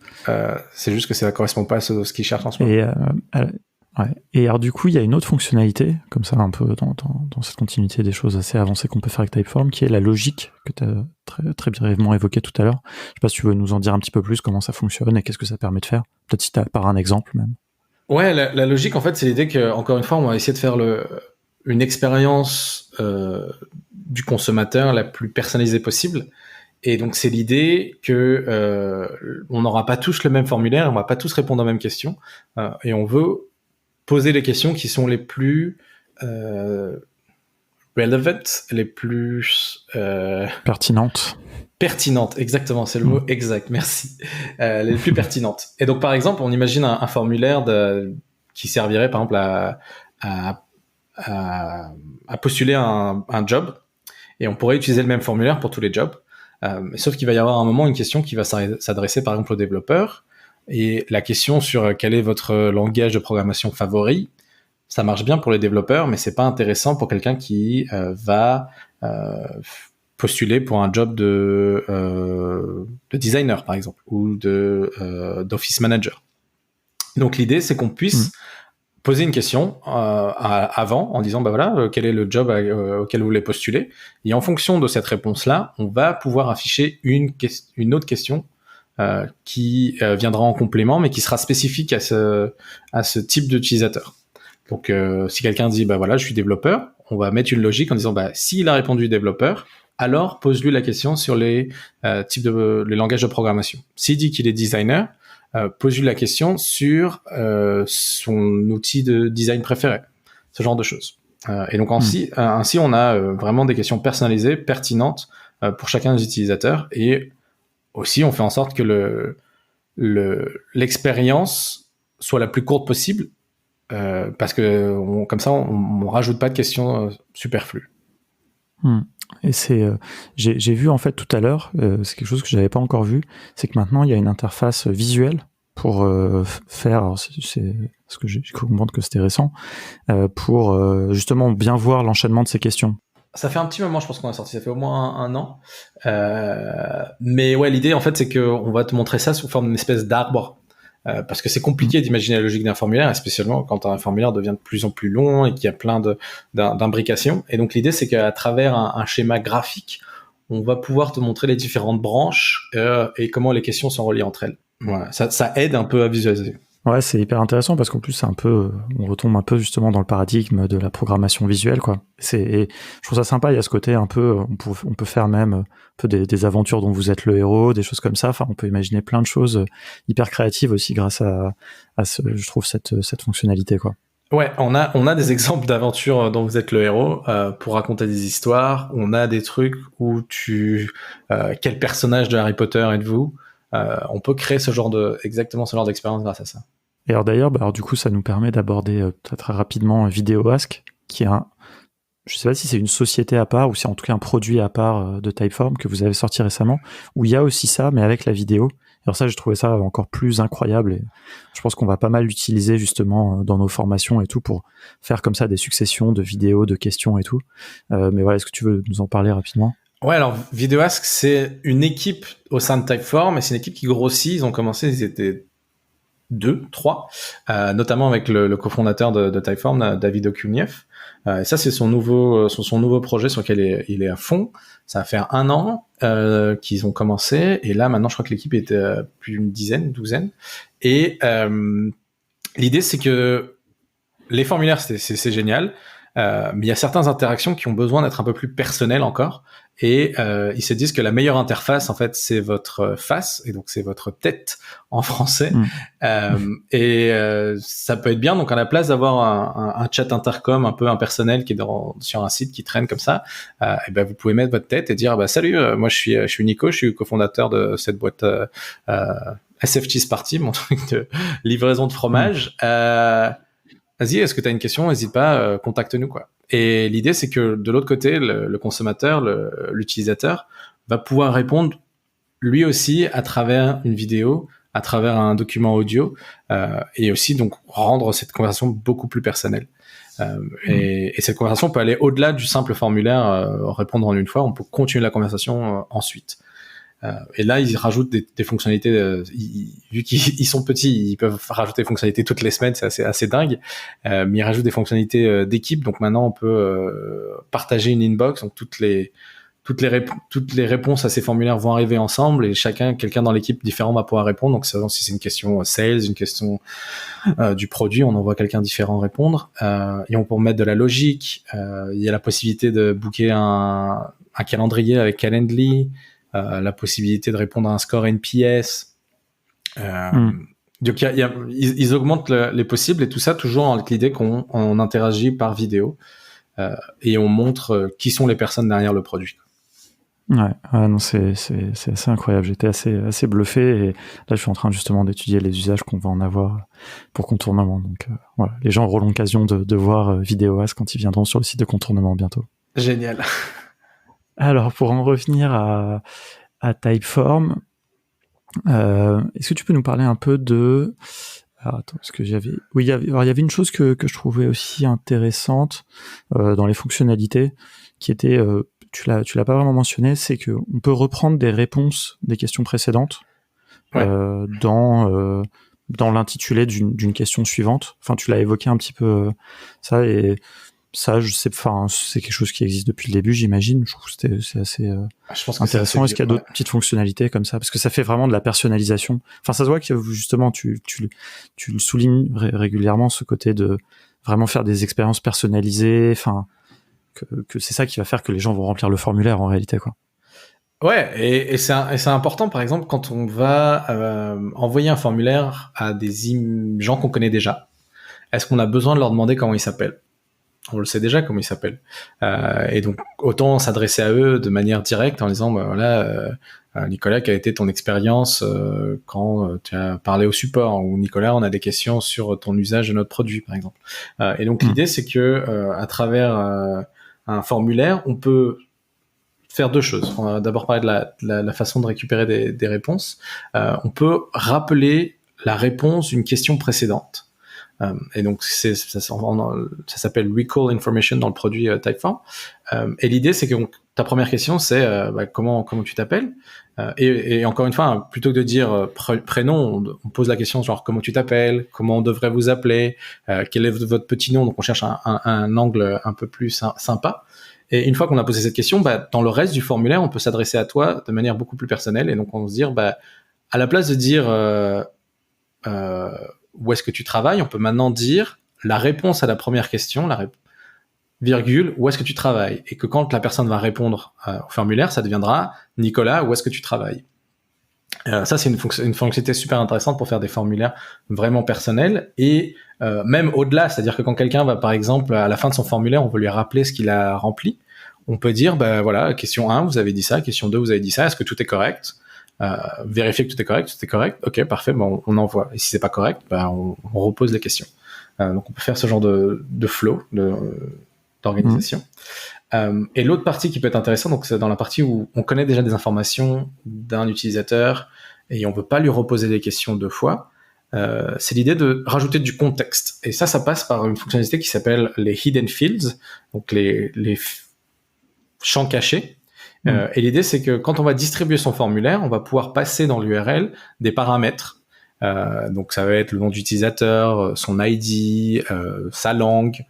c'est juste que ça correspond pas à ce qu'ils cherchent en ce moment. Et alors du coup, il y a une autre fonctionnalité, comme ça un peu dans cette continuité des choses assez avancées qu'on peut faire avec Typeform, qui est la logique que tu as très, très brièvement évoquée tout à l'heure. Je sais pas si tu veux nous en dire un petit peu plus comment ça fonctionne et qu'est-ce que ça permet de faire. Peut-être si tu as par un exemple même. Ouais, la logique en fait, c'est l'idée que encore une fois, on va essayer de faire une expérience du consommateur la plus personnalisée possible. Et donc c'est l'idée que on n'aura pas tous le même formulaire, on va pas tous répondre aux mêmes questions, et on veut poser les questions qui sont les plus relevant, les plus pertinentes, exactement, c'est le mot exact, merci. Les plus pertinentes. Et donc par exemple, on imagine un formulaire qui servirait par exemple à postuler un job, et on pourrait utiliser le même formulaire pour tous les jobs. Sauf qu'il va y avoir à un moment une question qui va s'adresser par exemple aux développeurs, et la question sur quel est votre langage de programmation favori, ça marche bien pour les développeurs, mais c'est pas intéressant pour quelqu'un qui va postuler pour un job de designer par exemple, ou d'office manager. Donc l'idée c'est qu'on puisse poser une question avant en disant bah voilà, quel est le job auquel vous voulez postuler, et en fonction de cette réponse là on va pouvoir afficher une autre question qui viendra en complément mais qui sera spécifique à ce type d'utilisateur. Donc si quelqu'un dit bah voilà je suis développeur, on va mettre une logique en disant bah s'il a répondu développeur, alors pose-lui la question sur les les langages de programmation. S'il dit qu'il est designer, pose-lui la question sur son outil de design préféré, ce genre de choses. Et donc ainsi on a vraiment des questions personnalisées, pertinentes pour chacun des utilisateurs, et aussi on fait en sorte que l'expérience soit la plus courte possible, parce que comme ça on rajoute pas de questions superflues. Et j'ai vu en fait tout à l'heure, c'est quelque chose que j'avais pas encore vu, c'est que maintenant il y a une interface visuelle pour faire, alors c'est parce que j'ai cru comprendre que c'était récent, pour justement bien voir l'enchaînement de ces questions. Ça fait un petit moment, je pense qu'on a sorti, ça fait au moins un an. Mais ouais, l'idée en fait, c'est qu'on va te montrer ça sous forme d'une espèce d'arbre, parce que c'est compliqué d'imaginer la logique d'un formulaire, et spécialement quand un formulaire devient de plus en plus long et qu'il y a plein d'imbrications. Et donc l'idée, c'est qu'à travers un schéma graphique, on va pouvoir te montrer les différentes branches et comment les questions sont reliées entre elles. Voilà, ça aide un peu à visualiser. Ouais, c'est hyper intéressant parce qu'en plus, c'est un peu, on retombe un peu justement dans le paradigme de la programmation visuelle, quoi. Et je trouve ça sympa. Il y a ce côté un peu, on peut faire même un peu des aventures dont vous êtes le héros, des choses comme ça. Enfin, on peut imaginer plein de choses hyper créatives aussi grâce je trouve cette fonctionnalité, quoi. Ouais, on a des exemples d'aventures dont vous êtes le héros pour raconter des histoires. On a des trucs où quel personnage de Harry Potter êtes-vous? On peut créer exactement ce genre d'expérience grâce à ça. Et alors d'ailleurs, alors du coup, ça nous permet d'aborder très rapidement VideoAsk, qui est je sais pas si c'est une société à part ou si en tout cas un produit à part de Typeform que vous avez sorti récemment, où il y a aussi ça, mais avec la vidéo. Alors ça, j'ai trouvé ça encore plus incroyable et je pense qu'on va pas mal l'utiliser justement dans nos formations et tout pour faire comme ça des successions de vidéos, de questions et tout. Mais voilà, est-ce que tu veux nous en parler rapidement? Ouais, alors VideoAsk, c'est une équipe au sein de Typeform et c'est une équipe qui grossit. Ils ont commencé, ils étaient 2, 3, notamment avec le cofondateur de Typeform, David Okuniev. Et ça, c'est son nouveau projet sur lequel il est à fond. Ça va faire 1 an qu'ils ont commencé. Et là, maintenant, je crois que l'équipe est plus d'une dizaine, douzaine. Et l'idée, c'est que les formulaires, c'est génial. Mais il y a certaines interactions qui ont besoin d'être un peu plus personnelles encore. Et ils se disent que la meilleure interface, en fait, c'est votre face, et donc c'est votre tête en français. Et ça peut être bien. Donc à la place d'avoir un chat intercom un peu impersonnel qui est sur un site qui traîne comme ça, et ben vous pouvez mettre votre tête et dire salut, moi je suis Nico, je suis cofondateur de cette boîte SF Cheese Party, mon truc de livraison de fromage. Vas-y, est-ce que tu as une question? N'hésite pas, contacte-nous, quoi. Et l'idée, c'est que de l'autre côté, le consommateur, l'utilisateur, va pouvoir répondre lui aussi à travers une vidéo, à travers un document audio, et aussi donc rendre cette conversation beaucoup plus personnelle. Et cette conversation peut aller au-delà du simple formulaire, répondre en une fois. On peut continuer la conversation ensuite. Et là, ils rajoutent des fonctionnalités. Vu qu'ils sont petits, ils peuvent rajouter des fonctionnalités toutes les semaines. C'est assez dingue. Mais ils rajoutent des fonctionnalités d'équipe. Donc maintenant, on peut partager une inbox. Donc toutes les réponses à ces formulaires vont arriver ensemble et quelqu'un dans l'équipe différent va pouvoir répondre. Donc si c'est une question sales, une question du produit, on envoie quelqu'un différent répondre. Et on peut mettre de la logique. Il y a la possibilité de booker un calendrier avec Calendly. La possibilité de répondre à un score NPS. Donc ils augmentent les possibles et tout ça toujours avec l'idée qu'on interagit par vidéo et on montre qui sont les personnes derrière le produit. Ouais, non, c'est assez incroyable. J'étais assez bluffé et là je suis en train justement d'étudier les usages qu'on va en avoir pour Contournement. Donc voilà, les gens auront l'occasion de voir VideoAsk quand ils viendront sur le site de Contournement bientôt. Génial. Alors, pour en revenir à Typeform, est-ce que tu peux nous parler un peu de... Alors, attends, parce que oui, il y avait une chose que je trouvais aussi intéressante dans les fonctionnalités, qui était, tu l'as pas vraiment mentionné, c'est que on peut reprendre des réponses des questions précédentes dans l'intitulé d'une question suivante. Enfin, tu l'as évoqué un petit peu ça et ça, c'est quelque chose qui existe depuis le début, j'imagine. Je trouve que c'est assez intéressant. Est-ce qu'il y a d'autres petites fonctionnalités comme ça? Parce que ça fait vraiment de la personnalisation. Enfin, ça se voit que justement, tu le soulignes régulièrement, ce côté de vraiment faire des expériences personnalisées. Enfin, que c'est ça qui va faire que les gens vont remplir le formulaire en réalité, quoi. Ouais, et c'est important, par exemple, quand on va envoyer un formulaire à des gens qu'on connaît déjà. Est-ce qu'on a besoin de leur demander comment ils s'appellent? On le sait déjà comment ils s'appellent. Et donc, autant s'adresser à eux de manière directe en disant, Nicolas, quelle a été ton expérience quand tu as parlé au support? Ou Nicolas, on a des questions sur ton usage de notre produit, par exemple. Et donc, l'idée, c'est que à travers un formulaire, on peut faire 2 choses. On va d'abord parler de la façon de récupérer des réponses. On peut rappeler la réponse d'une question précédente. Et donc ça s'appelle Recall Information dans le produit Typeform. Et l'idée, c'est que ta première question, c'est comment tu t'appelles. Et encore une fois, plutôt que de dire prénom, on pose la question genre comment tu t'appelles, comment on devrait vous appeler, quel est votre petit nom. Donc on cherche un angle un peu plus sympa. Et une fois qu'on a posé cette question, dans le reste du formulaire, on peut s'adresser à toi de manière beaucoup plus personnelle. Et donc on va se dire, à la place de dire où est-ce que tu travailles, on peut maintenant dire la réponse à la première question, virgule, où est-ce que tu travailles, et que quand la personne va répondre au formulaire, ça deviendra Nicolas, où est-ce que tu travailles. Ça, c'est une fonctionnalité super intéressante pour faire des formulaires vraiment personnels et même au-delà, c'est-à-dire que quand quelqu'un va, par exemple, à la fin de son formulaire, on veut lui rappeler ce qu'il a rempli, on peut dire, ben voilà, question 1, vous avez dit ça, question 2, vous avez dit ça, est-ce que tout est correct? Vérifier que tout est correct, ok, parfait, bon, on envoie. Et si c'est pas correct, ben on repose les questions. Donc on peut faire ce genre de flow, d'organisation. Et l'autre partie qui peut être intéressante, donc c'est dans la partie où on connaît déjà des informations d'un utilisateur et on veut pas lui reposer des questions deux fois, c'est l'idée de rajouter du contexte. Et ça passe par une fonctionnalité qui s'appelle les hidden fields, donc les champs cachés. Et l'idée, c'est que quand on va distribuer son formulaire, on va pouvoir passer dans l'URL des paramètres. Donc ça va être le nom d'utilisateur, son ID, sa langue,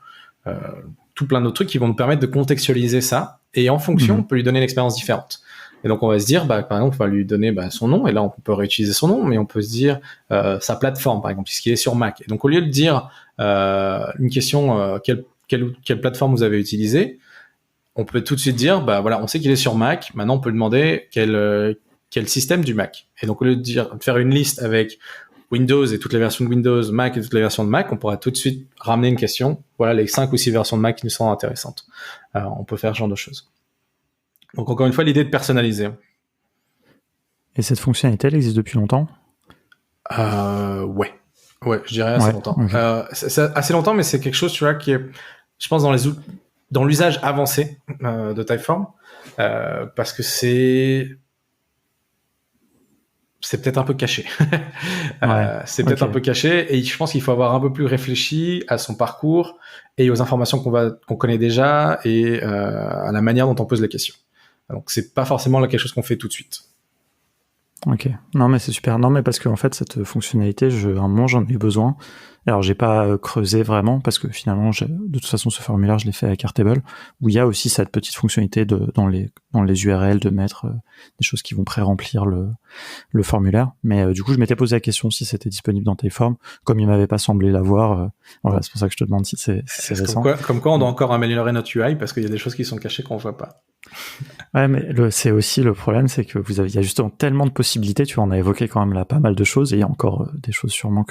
tout plein d'autres trucs qui vont nous permettre de contextualiser ça. Et en fonction, on peut lui donner une expérience différente. Et donc on va se dire, par exemple, on va lui donner son nom, et là on peut réutiliser son nom, mais on peut se dire sa plateforme, par exemple, puisqu'il est sur Mac. Et donc au lieu de dire une question, quelle plateforme vous avez utilisée, on peut tout de suite dire, voilà, on sait qu'il est sur Mac. Maintenant, on peut lui demander quel système du Mac. Et donc, au lieu de faire une liste avec Windows et toutes les versions de Windows, Mac et toutes les versions de Mac, on pourra tout de suite ramener une question. Voilà les 5 ou 6 versions de Mac qui nous sont intéressantes. On peut faire ce genre de choses. Donc, encore une fois, l'idée de personnaliser. Et cette fonctionnalité, elle existe depuis longtemps? Ouais, je dirais assez longtemps. Okay. C'est assez longtemps, mais c'est quelque chose, tu vois, qui est, je pense, dans l'usage avancé de Typeform, parce que c'est peut-être un peu caché. C'est peut-être un peu caché, et je pense qu'il faut avoir un peu plus réfléchi à son parcours et aux informations qu'on connaît déjà et à la manière dont on pose les questions. Donc c'est pas forcément quelque chose qu'on fait tout de suite. Ok, non mais c'est super. Non mais parce que en fait cette fonctionnalité, à un moment j'en ai eu besoin. Alors j'ai pas creusé vraiment parce que finalement de toute façon ce formulaire je l'ai fait avec Airtable où il y a aussi cette petite fonctionnalité dans les URL de mettre des choses qui vont pré-remplir le formulaire. Mais du coup je m'étais posé la question si c'était disponible dans Typeform, comme il m'avait pas semblé l'avoir. Voilà, c'est pour ça que je te demande si c'est récent. Comme quoi on doit encore améliorer notre UI parce qu'il y a des choses qui sont cachées qu'on voit pas. Ouais, mais c'est aussi le problème, c'est que il y a justement tellement de possibilités. Tu vois, on a évoqué quand même là pas mal de choses, et il y a encore des choses sûrement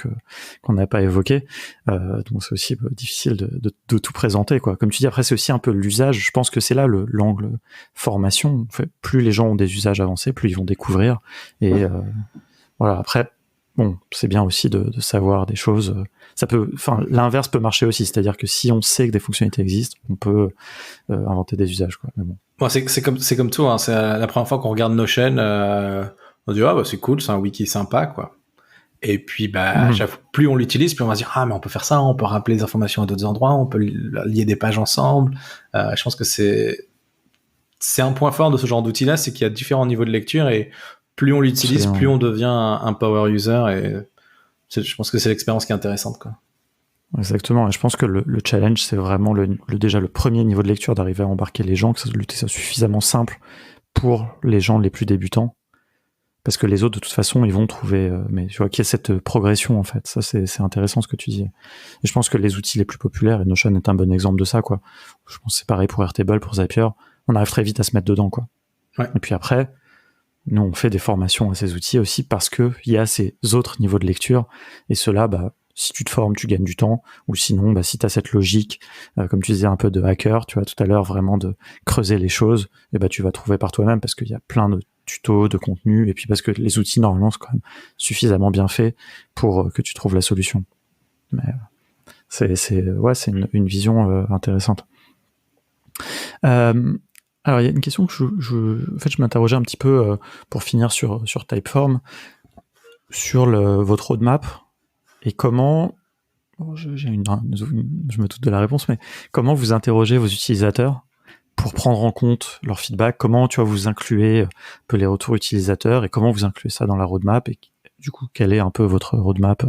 qu'on n'a pas évoquées. Donc c'est aussi difficile de tout présenter, quoi. Comme tu dis, après c'est aussi un peu l'usage. Je pense que c'est là l'angle formation. En fait, plus les gens ont des usages avancés, plus ils vont découvrir. Et voilà. Après, bon, c'est bien aussi de savoir des choses. L'inverse peut marcher aussi, c'est-à-dire que si on sait que des fonctionnalités existent, on peut inventer des usages, quoi. Mais bon. Bon, c'est comme tout, hein. C'est la première fois qu'on regarde Notion, on dit c'est cool, c'est un wiki sympa, quoi. Et puis plus on l'utilise, plus on va se dire mais on peut faire ça, on peut rappeler les informations à d'autres endroits, on peut lier des pages ensemble. Je pense que c'est un point fort de ce genre d'outil-là, c'est qu'il y a différents niveaux de lecture, et plus on l'utilise, plus on devient un power user, et je pense que c'est l'expérience qui est intéressante, quoi. Exactement, et je pense que le challenge, c'est vraiment déjà le premier niveau de lecture, d'arriver à embarquer les gens, que ça soit suffisamment simple pour les gens les plus débutants, parce que les autres, de toute façon, ils vont trouver, mais tu vois, qu'il y a cette progression, en fait. Ça, c'est intéressant ce que tu dis. Et je pense que les outils les plus populaires, et Notion est un bon exemple de ça, quoi. Je pense que c'est pareil pour Airtable, pour Zapier, on arrive très vite à se mettre dedans, quoi. Ouais. Et puis après, nous, on fait des formations à ces outils aussi parce que il y a ces autres niveaux de lecture, et ceux-là, si tu te formes, tu gagnes du temps, ou sinon, si tu as cette logique, comme tu disais, un peu de hacker, tu vois, tout à l'heure, vraiment de creuser les choses, et tu vas trouver par toi-même, parce qu'il y a plein de tutos, de contenu, et puis parce que les outils, normalement, sont quand même suffisamment bien faits pour que tu trouves la solution. Mais c'est une vision intéressante. Alors, il y a une question que je m'interrogeais un petit peu pour finir sur Typeform, sur votre roadmap, et comment, je me doute de la réponse, mais comment vous interrogez vos utilisateurs pour prendre en compte leur feedback, comment, tu vois, vous incluez un peu les retours utilisateurs, et comment vous incluez ça dans la roadmap, et du coup, quelle est un peu votre roadmap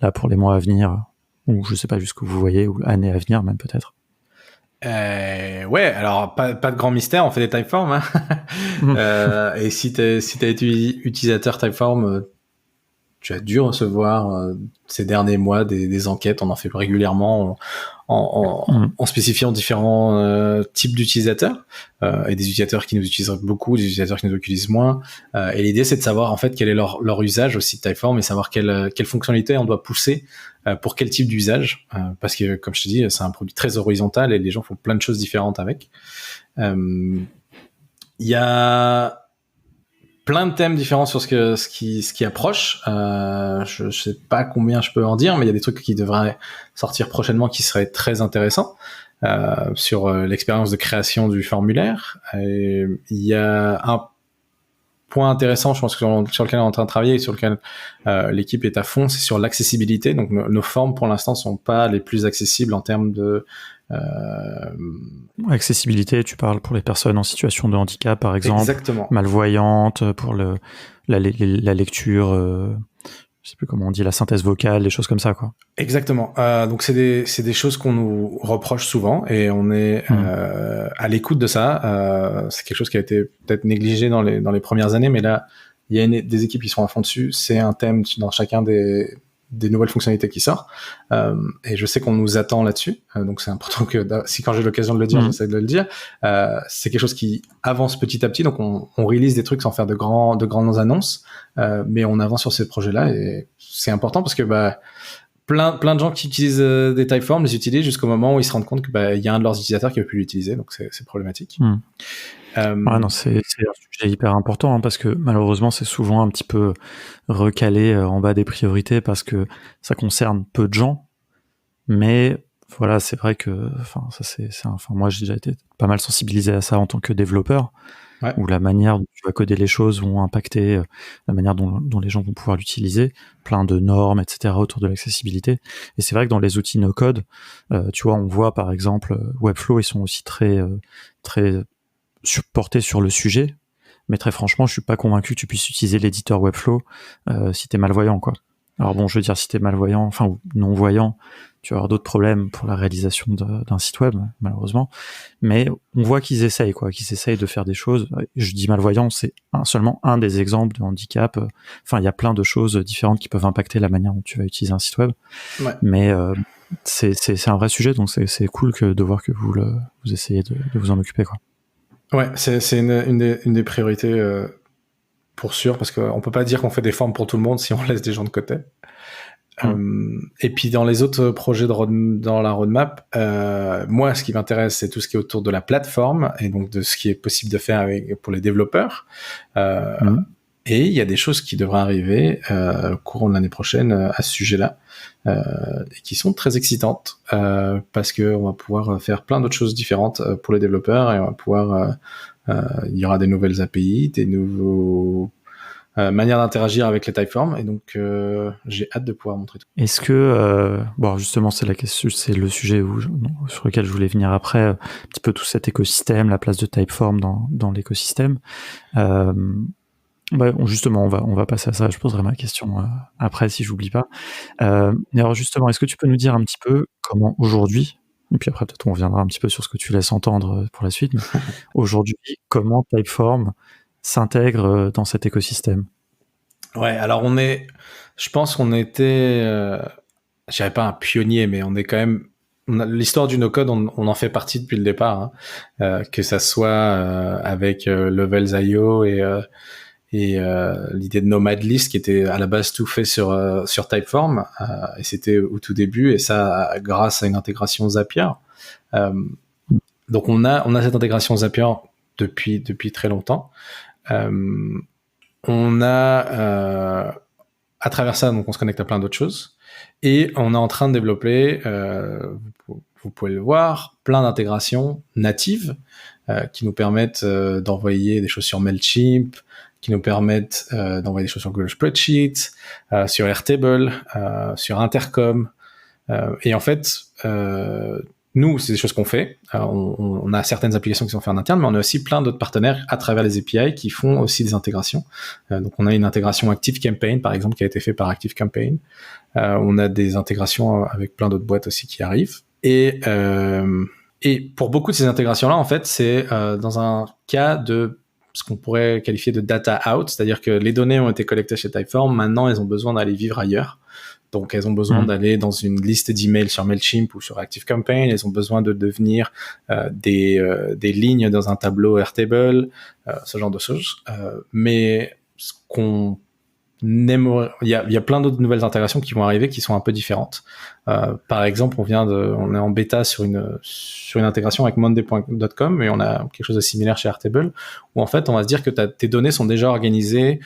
là pour les mois à venir, ou je sais pas, jusqu'où vous voyez, ou l'année à venir même peut-être. Ouais, alors pas de grand mystère, on fait des Typeform, hein. Et si t'as été utilisateur Typeform, tu as dû recevoir ces derniers mois des enquêtes. On en fait régulièrement en spécifiant différents types d'utilisateurs et des utilisateurs qui nous utilisent beaucoup, des utilisateurs qui nous utilisent moins. Et l'idée, c'est de savoir en fait quel est leur usage aussi de Typeform et savoir quelle fonctionnalité on doit pousser pour quel type d'usage. Parce que, comme je te dis, c'est un produit très horizontal et les gens font plein de choses différentes avec. Il y a plein de thèmes différents sur ce qui approche. Je sais pas combien je peux en dire, mais il y a des trucs qui devraient sortir prochainement qui seraient très intéressants sur l'expérience de création du formulaire. Et il y a un point intéressant, je pense, sur lequel on est en train de travailler et sur lequel l'équipe est à fond, c'est sur l'accessibilité. Donc nos formes pour l'instant sont pas les plus accessibles en termes de accessibilité, tu parles pour les personnes en situation de handicap, par exemple. Exactement. Malvoyantes, pour la lecture, je sais plus comment on dit, la synthèse vocale, des choses comme ça, quoi. Exactement. Donc c'est des choses qu'on nous reproche souvent et on est à l'écoute de ça. C'est quelque chose qui a été peut-être négligé dans les premières années, mais là il y a des équipes qui sont à fond dessus. C'est un thème dans chacun des nouvelles fonctionnalités qui sortent. Et je sais qu'on nous attend là-dessus. Donc c'est important que si quand j'ai l'occasion de le dire, j'essaie de le dire. C'est quelque chose qui avance petit à petit. Donc on release des trucs sans faire de grandes annonces. Mais on avance sur ces projets-là et c'est important parce que plein de gens qui utilisent des Typeform les utilisent jusqu'au moment où ils se rendent compte que y a un de leurs utilisateurs qui ne veut plus l'utiliser. Donc c'est problématique. Ouais, non, c'est un sujet hyper important parce que malheureusement c'est souvent un petit peu recalé en bas des priorités parce que ça concerne peu de gens, mais voilà, c'est vrai que moi j'ai déjà été pas mal sensibilisé à ça en tant que développeur, où la manière dont tu vas coder les choses vont impacter la manière dont les gens vont pouvoir l'utiliser, plein de normes, etc. autour de l'accessibilité. Et c'est vrai que dans les outils no-code, tu vois, on voit par exemple Webflow, ils sont aussi très porté sur le sujet, mais très franchement, je suis pas convaincu que tu puisses utiliser l'éditeur Webflow si t'es malvoyant, quoi. Alors bon, je veux dire, si t'es malvoyant, enfin, ou non-voyant, tu vas avoir d'autres problèmes pour la réalisation d'un site web, malheureusement. Mais on voit qu'ils essayent de faire des choses. Je dis malvoyant, c'est seulement un des exemples de handicap. Enfin, il y a plein de choses différentes qui peuvent impacter la manière dont tu vas utiliser un site web. Ouais. Mais c'est un vrai sujet, donc c'est cool de voir que vous essayez de vous en occuper, quoi. Ouais, c'est une des priorités pour sûr, parce qu'on peut pas dire qu'on fait des formes pour tout le monde si on laisse des gens de côté. Et puis dans les autres projets dans la roadmap, moi ce qui m'intéresse c'est tout ce qui est autour de la plateforme et donc de ce qui est possible de faire pour les développeurs. Et il y a des choses qui devraient arriver au courant de l'année prochaine à ce sujet-là et qui sont très excitantes parce que on va pouvoir faire plein d'autres choses différentes pour les développeurs et on va pouvoir il y aura des nouvelles API, des nouveaux manière d'interagir avec les Typeform et donc j'ai hâte de pouvoir montrer tout. Est-ce que bon justement c'est le sujet sur lequel je voulais venir après, un petit peu tout cet écosystème, la place de Typeform dans l'écosystème. Justement on va passer à ça, je poserai ma question après si j'oublie pas. Alors justement, est-ce que tu peux nous dire un petit peu comment aujourd'hui, et puis après peut-être on reviendra un petit peu sur ce que tu laisses entendre pour la suite, mais aujourd'hui comment Typeform s'intègre dans cet écosystème? Ouais, alors je pense qu'on était, je dirais pas un pionnier, mais on est quand même, l'histoire du no-code, on en fait partie depuis le départ, hein, que ça soit avec Levels.io et l'idée de Nomadlist qui était à la base tout fait sur Typeform, et c'était au tout début, et ça grâce à une intégration Zapier. Donc on a cette intégration Zapier depuis très longtemps. On a à travers ça, donc on se connecte à plein d'autres choses et on est en train de développer, vous pouvez le voir, plein d'intégrations natives qui nous permettent d'envoyer des choses sur Mailchimp, qui nous permettent d'envoyer des choses sur Google Spreadsheet, sur Airtable, sur Intercom, et en fait nous, c'est des choses qu'on fait. On a certaines applications qui sont faites en interne, mais on a aussi plein d'autres partenaires à travers les API qui font aussi des intégrations. Donc, on a une intégration ActiveCampaign, par exemple, qui a été faite par ActiveCampaign. On a des intégrations avec plein d'autres boîtes aussi qui arrivent. Et pour beaucoup de ces intégrations-là, en fait, c'est dans un cas de ce qu'on pourrait qualifier de data out, c'est-à-dire que les données ont été collectées chez Typeform, maintenant elles ont besoin d'aller vivre ailleurs. Donc, elles ont besoin d'aller dans une liste d'emails sur Mailchimp ou sur ActiveCampaign. Elles ont besoin de devenir des lignes dans un tableau Airtable, ce genre de choses. Mais ce qu'on aimerait, il y a plein d'autres nouvelles intégrations qui vont arriver qui sont un peu différentes. Par exemple, on est en bêta sur une intégration avec Monday.com, et on a quelque chose de similaire chez Airtable, où en fait, on va se dire que tes données sont déjà organisées,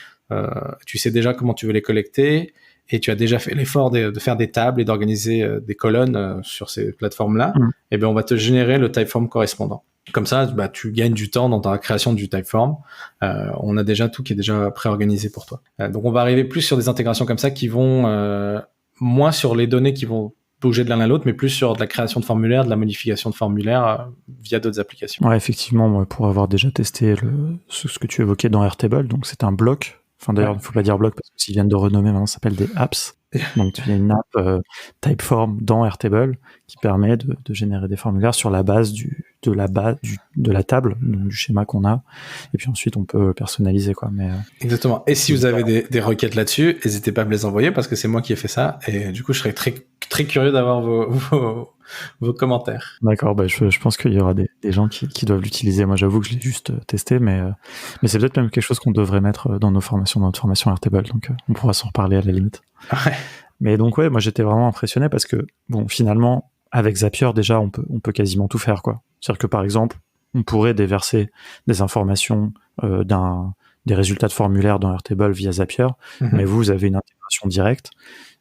tu sais déjà comment tu veux les collecter, et tu as déjà fait l'effort de faire des tables et d'organiser des colonnes sur ces plateformes-là, et bien on va te générer le typeform correspondant. Comme ça, tu gagnes du temps dans ta création du typeform. On a déjà tout qui est déjà préorganisé pour toi. Donc on va arriver plus sur des intégrations comme ça qui vont moins sur les données qui vont bouger de l'un à l'autre, mais plus sur de la création de formulaires, de la modification de formulaires via d'autres applications. Ouais, effectivement, moi, pour avoir déjà testé ce que tu évoquais dans Airtable, donc c'est un bloc. Enfin, d'ailleurs, il ne faut pas dire bloc parce que s'ils viennent de renommer, maintenant, ça s'appelle des apps. Donc, il y a une app Typeform dans Airtable qui permet de générer des formulaires sur la base de la table, donc du schéma qu'on a. Et puis ensuite, on peut personnaliser, quoi. Mais, exactement. Et si vous avez des requêtes là-dessus, n'hésitez pas à me les envoyer parce que c'est moi qui ai fait ça. Et du coup, je serais très, très curieux d'avoir vos commentaires. D'accord, je pense qu'il y aura des gens qui doivent l'utiliser. Moi, j'avoue que je l'ai juste testé, mais c'est peut-être même quelque chose qu'on devrait mettre dans notre formation Airtable. Donc, on pourra s'en reparler à la limite. Ouais. Mais donc, ouais, moi, j'étais vraiment impressionné parce que, bon, finalement, avec Zapier, déjà, on peut quasiment tout faire, quoi. C'est-à-dire que, par exemple, on pourrait déverser des informations des résultats de formulaire dans Airtable via Zapier, mais vous avez une intégration directe.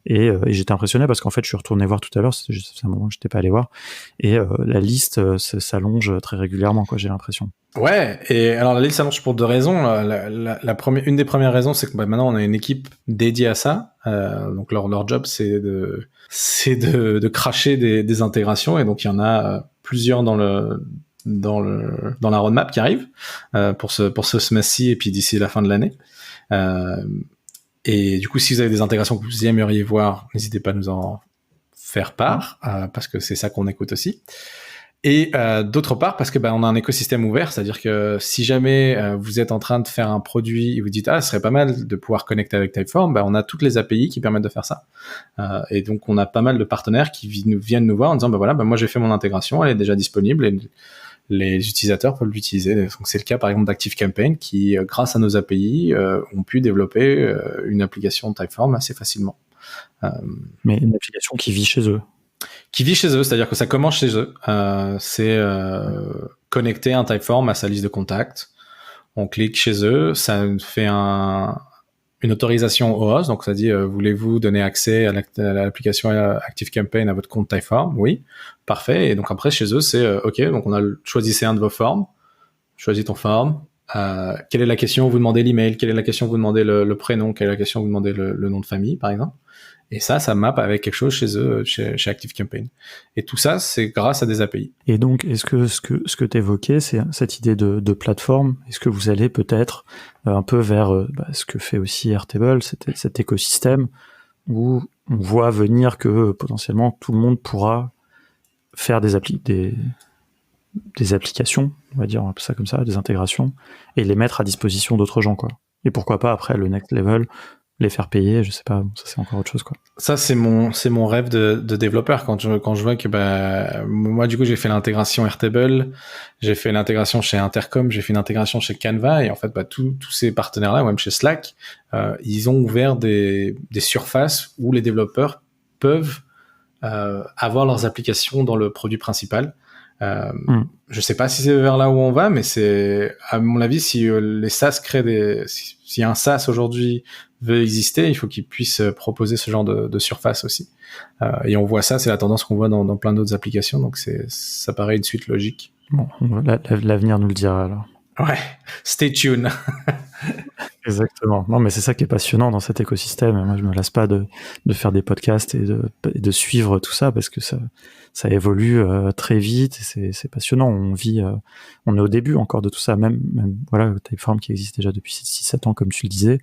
Et j'étais impressionné parce qu'en fait, je suis retourné voir tout à l'heure, c'est un moment que je n'étais pas allé voir, et la liste s'allonge très régulièrement, quoi, j'ai l'impression. Ouais, et alors la liste s'allonge pour deux raisons. Une des premières raisons, c'est que maintenant on a une équipe dédiée à ça. Donc leur job, c'est de cracher des intégrations, et donc il y en a plusieurs dans la roadmap qui arrive pour ce semestre-ci et puis d'ici la fin de l'année. Et du coup, si vous avez des intégrations que vous aimeriez voir, n'hésitez pas à nous en faire part, parce que c'est ça qu'on écoute aussi. Et d'autre part, parce que on a un écosystème ouvert, c'est-à-dire que si jamais vous êtes en train de faire un produit et vous dites ce serait pas mal de pouvoir connecter avec Typeform, on a toutes les API qui permettent de faire ça. Et donc on a pas mal de partenaires qui viennent nous voir en disant moi j'ai fait mon intégration, elle est déjà disponible et les utilisateurs peuvent l'utiliser. Donc c'est le cas par exemple d'ActiveCampaign qui, grâce à nos API, ont pu développer une application Typeform assez facilement. Mais une application qui vit chez eux. Qui vit chez eux, c'est-à-dire que ça commence chez eux. C'est connecter un Typeform à sa liste de contacts. On clique chez eux, ça fait une autorisation au host, donc ça dit voulez-vous donner accès à l'application ActiveCampaign à votre compte Typeform? Oui, parfait. Et donc après chez eux c'est ok, donc choisissez un de vos formes, choisis ton forme. Quelle est la question? Vous demandez l'email. Quelle est la question? Vous demandez le prénom. Quelle est la question? Vous demandez le nom de famille, par exemple. Et ça map avec quelque chose chez eux, chez ActiveCampaign. Et tout ça, c'est grâce à des API. Et donc, est-ce que ce que tu évoquais, c'est cette idée de plateforme? Est-ce que vous allez peut-être un peu vers ce que fait aussi Airtable, cet écosystème où on voit venir que potentiellement tout le monde pourra faire des applications, on va dire ça comme ça, des intégrations, et les mettre à disposition d'autres gens, quoi. Et pourquoi pas après le next level, les faire payer, je sais pas, ça c'est encore autre chose, quoi. Ça c'est mon rêve de développeur quand je vois que moi du coup j'ai fait l'intégration Airtable, j'ai fait l'intégration chez Intercom, j'ai fait une intégration chez Canva, et en fait tous ces partenaires là, ou même chez Slack, ils ont ouvert des surfaces où les développeurs peuvent avoir leurs applications dans le produit principal. Je sais pas si c'est vers là où on va, mais c'est, à mon avis, si les SaaS si un SaaS aujourd'hui veut exister, il faut qu'il puisse proposer ce genre de surface aussi. Et on voit ça, c'est la tendance qu'on voit dans plein d'autres applications, donc ça paraît une suite logique. Bon, l'avenir nous le dira alors. Ouais, stay tuned. Exactement. Non, mais c'est ça qui est passionnant dans cet écosystème. Moi, je me lasse pas de faire des podcasts et de suivre tout ça parce que ça évolue très vite et c'est passionnant. On est au début encore de tout ça. Même voilà, Typeform qui existe déjà depuis 6-7 ans, comme tu le disais,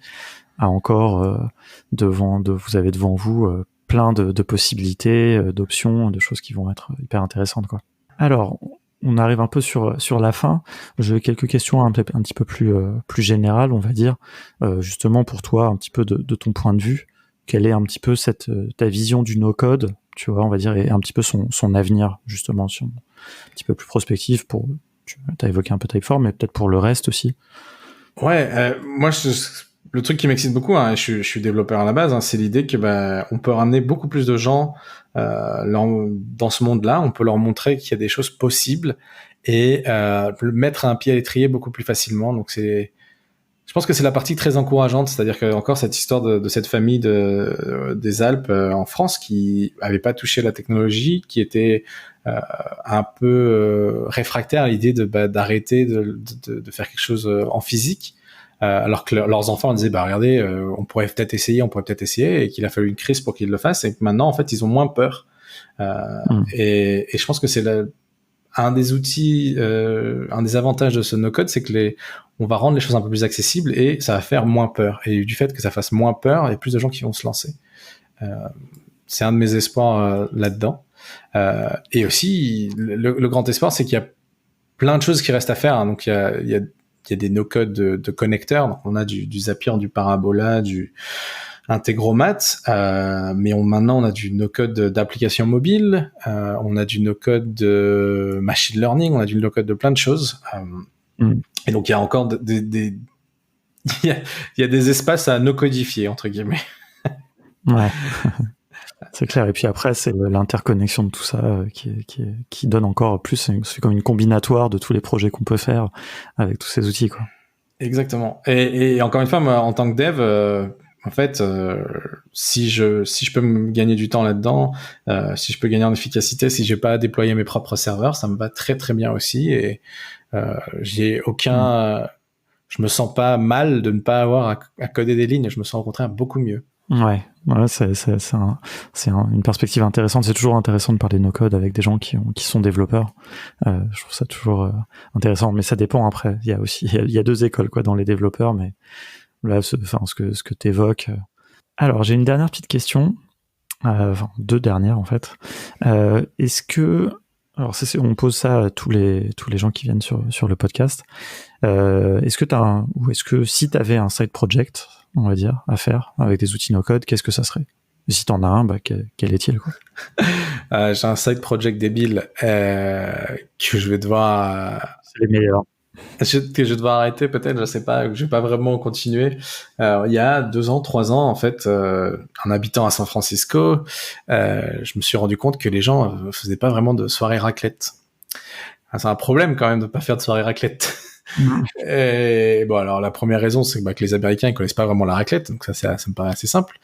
a encore vous avez devant vous plein de possibilités, d'options, de choses qui vont être hyper intéressantes, quoi. Alors, on arrive un peu sur la fin. J'ai quelques questions un petit peu plus générales, on va dire. Justement pour toi, un petit peu de ton point de vue, quelle est un petit peu ta vision du no-code, tu vois, on va dire, et un petit peu son avenir, justement, un petit peu plus prospectif. Tu as évoqué un peu Typeform, mais peut-être pour le reste aussi. Ouais, moi, le truc qui m'excite beaucoup, hein, je suis développeur à la base, hein, c'est l'idée que on peut ramener beaucoup plus de gens dans ce monde-là. On peut leur montrer qu'il y a des choses possibles et mettre un pied à l'étrier beaucoup plus facilement. Donc je pense que c'est la partie très encourageante, c'est-à-dire que encore cette histoire de cette famille des Alpes en France qui avait pas touché la technologie, qui était un peu réfractaire à l'idée d'arrêter de faire quelque chose en physique, alors que leurs enfants disaient regardez, on pourrait peut-être essayer, et qu'il a fallu une crise pour qu'ils le fassent, et que maintenant en fait ils ont moins peur. Et je pense que c'est un des outils, un des avantages de ce no-code, c'est que on va rendre les choses un peu plus accessibles et ça va faire moins peur. Et du fait que ça fasse moins peur, il y a plus de gens qui vont se lancer. C'est un de mes espoirs là-dedans. Et aussi, le grand espoir, c'est qu'il y a plein de choses qui restent à faire. Hein. Donc, il y a des no-codes de connecteurs. Donc, on a du Zapier, du Parabola, du Integromat, mais maintenant on a du no-code d'applications mobiles, on a du no-code de machine learning, on a du no-code de plein de choses. Et donc il y a encore il y a des espaces à no-codifier, entre guillemets. Ouais, c'est clair. Et puis après, c'est l'interconnexion de tout ça qui donne encore plus. C'est comme une combinatoire de tous les projets qu'on peut faire avec tous ces outils, quoi. Exactement. Et encore une fois, moi, en tant que dev, en fait, si je peux me gagner du temps là-dedans, si je peux gagner en efficacité, si j'ai pas à déployer mes propres serveurs, ça me va très très bien aussi. Et j'ai je me sens pas mal de ne pas avoir à coder des lignes. Je me sens au contraire beaucoup mieux. Ouais, c'est une perspective intéressante. C'est toujours intéressant de parler de no-code avec des gens qui sont développeurs. Je trouve ça toujours intéressant, mais ça dépend après. Il y a deux écoles, quoi, dans les développeurs, mais là, ce que t'évoques. Alors, j'ai une dernière petite question. Deux dernières, en fait. Est-ce que, alors on pose ça à tous les gens qui viennent sur le podcast. Est-ce que si t'avais un side project, on va dire, à faire avec des outils no-code, qu'est-ce que ça serait? Et si t'en as un, quel est-il, quoi? J'ai un side project débile que je vais devoir... C'est les meilleurs. Que je vais devoir arrêter peut-être, je sais pas, que je vais pas vraiment continuer. Il y a 2 ans, 3 ans, en fait, en habitant à San Francisco, je me suis rendu compte que les gens faisaient pas vraiment de soirée raclette. C'est un problème quand même de pas faire de soirée raclette. Et bon, alors la première raison, c'est que les Américains ils connaissent pas vraiment la raclette, donc ça me paraît assez simple.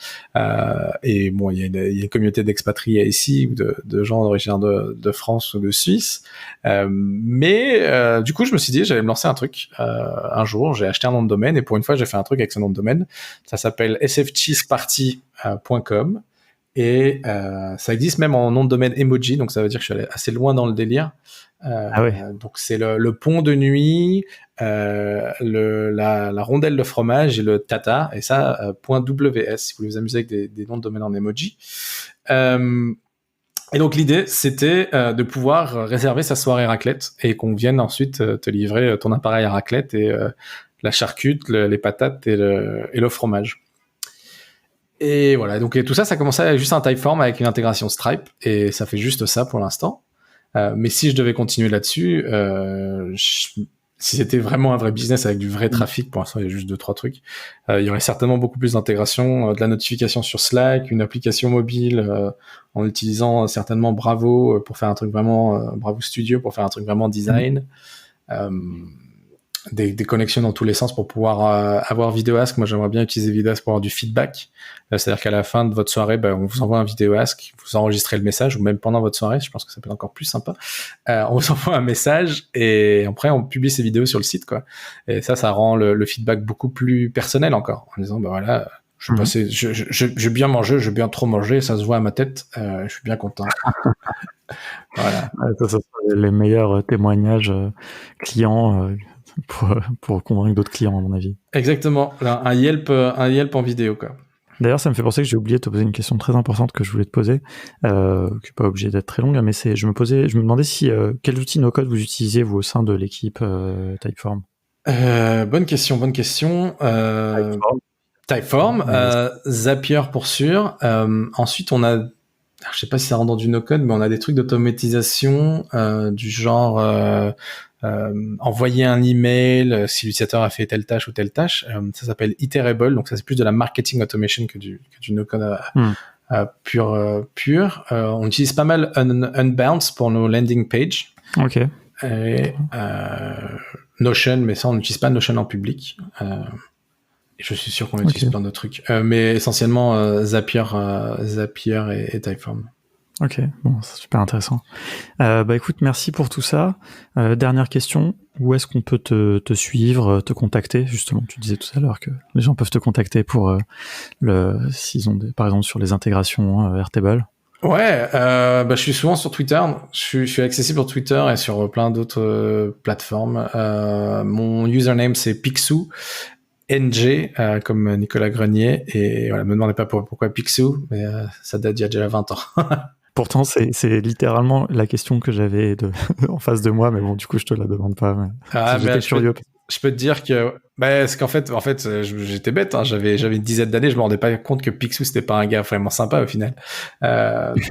Et bon, il y a une communauté d'expatriés ici ou de gens originaires de France ou de Suisse. Mais du coup, je me suis dit, j'allais me lancer un truc. Un jour, j'ai acheté un nom de domaine et pour une fois, j'ai fait un truc avec ce nom de domaine. Ça s'appelle sfcheeseparty.com et ça existe même en nom de domaine emoji, donc ça veut dire que je suis allé assez loin dans le délire. Donc c'est le pont de nuit, la rondelle de fromage et le tata, et ça .ws si vous voulez vous amuser avec des noms de domaine en emoji. Et donc l'idée c'était de pouvoir réserver sa soirée raclette et qu'on vienne ensuite te livrer ton appareil à raclette et la charcute, les patates et le fromage. Et voilà, donc tout ça a commencé avec juste un Typeform avec une intégration Stripe et ça fait juste ça pour l'instant. Mais si je devais continuer là-dessus, si c'était vraiment un vrai business avec du vrai trafic, pour l'instant il y a juste 2-3 trucs, il y aurait certainement beaucoup plus d'intégration, de la notification sur Slack, une application mobile en utilisant certainement Bravo pour faire un truc vraiment Bravo Studio pour faire un truc vraiment design. Des connexions dans tous les sens pour pouvoir avoir VideoAsk. Moi, j'aimerais bien utiliser VideoAsk pour avoir du feedback. C'est-à-dire qu'à la fin de votre soirée, on vous envoie un VideoAsk, vous enregistrez le message, ou même pendant votre soirée, je pense que ça peut être encore plus sympa. On vous envoie un message et après, on publie ces vidéos sur le site, quoi. Et ça rend le feedback beaucoup plus personnel encore, en disant, voilà, j'ai bien mangé, j'ai bien trop mangé, ça se voit à ma tête, je suis bien content. Voilà. Ça sont les meilleurs témoignages clients pour convaincre d'autres clients, à mon avis. Exactement. Un Yelp en vidéo, quoi. D'ailleurs, ça me fait penser que j'ai oublié de te poser une question très importante que je voulais te poser, qui n'est pas obligée d'être très longue, mais je me demandais si quels outils no-code vous utilisiez vous au sein de l'équipe Typeform. Bonne question. Typeform, Zapier pour sûr. Ensuite, on a, je sais pas si ça rentre dans du no-code, mais on a des trucs d'automatisation du genre envoyer un email si l'utilisateur a fait telle tâche ou telle tâche. Ça s'appelle Iterable, donc ça c'est plus de la marketing automation que du no-code pur. On utilise pas mal Unbounce pour nos landing pages. Ok. Et Notion, mais ça on n'utilise pas Notion en public. Et je suis sûr qu'on utilise plein d'autres trucs. Mais essentiellement Zapier et Typeform. Ok, bon, c'est super intéressant. Écoute, merci pour tout ça. Dernière question, où est-ce qu'on peut te suivre, te contacter? Justement, tu disais tout à l'heure que les gens peuvent te contacter pour s'ils ont par exemple sur les intégrations Airtable. Ouais, je suis souvent sur Twitter. Je suis accessible sur Twitter et sur plein d'autres plateformes. Mon username c'est Picsou. NG, comme Nicolas Grenier, et voilà, me demandez pas pourquoi Picsou, mais ça date d'il y a déjà 20 ans. Pourtant, c'est littéralement la question que j'avais en face de moi, mais bon, du coup, je te la demande pas. J'étais curieux. Je peux te dire que, parce qu'en fait, j'étais bête, hein, j'avais une dizaine d'années, je me rendais pas compte que Picsou c'était pas un gars vraiment sympa au final.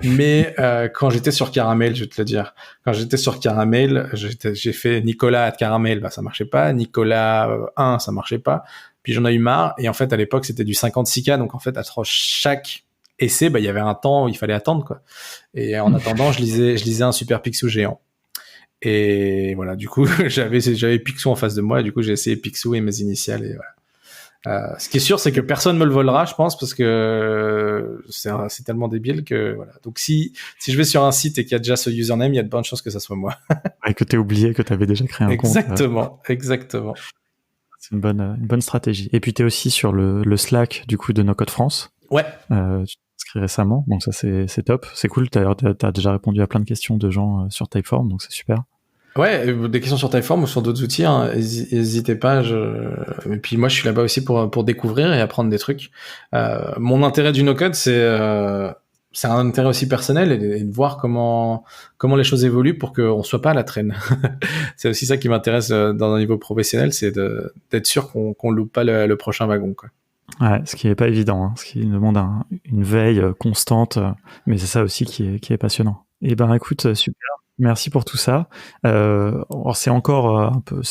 Mais quand j'étais sur Caramel, je vais te le dire, quand j'étais sur Caramel, j'ai fait Nicolas @Caramel, ça marchait pas, Nicolas 1, ça marchait pas. Puis j'en ai eu marre, et en fait à l'époque c'était du 56K, donc en fait entre chaque essai, il y avait un temps où il fallait attendre quoi. Et en attendant, je lisais un super Picsou géant. Et voilà, du coup, j'avais Picsou en face de moi, et du coup, j'ai essayé Picsou et mes initiales, et voilà. Ce qui est sûr, c'est que personne me le volera, je pense, parce que c'est tellement débile que voilà. Donc si je vais sur un site et qu'il y a déjà ce username, il y a de bonnes chances que ça soit moi. Et que t'aies oublié que t'avais déjà créé un compte. Exactement. C'est une bonne stratégie. Et puis t'es aussi sur le Slack, du coup, de No Code France. Ouais. Tu t'es inscrit récemment, donc ça c'est top. C'est cool, t'as déjà répondu à plein de questions de gens sur Typeform, donc c'est super. Ouais, des questions sur Typeform ou sur d'autres outils, hein, n'hésitez pas. Et puis moi, je suis là-bas aussi pour découvrir et apprendre des trucs. Mon intérêt du no-code, c'est un intérêt aussi personnel et de voir comment les choses évoluent pour qu'on soit pas à la traîne. C'est aussi ça qui m'intéresse dans un niveau professionnel, c'est d'être sûr qu'on loupe pas le prochain wagon, quoi. Ouais, ce qui est pas évident, hein, ce qui demande une veille constante, mais c'est ça aussi qui est passionnant. Et ben écoute, super. Merci pour tout ça. Alors c'est encore un peu,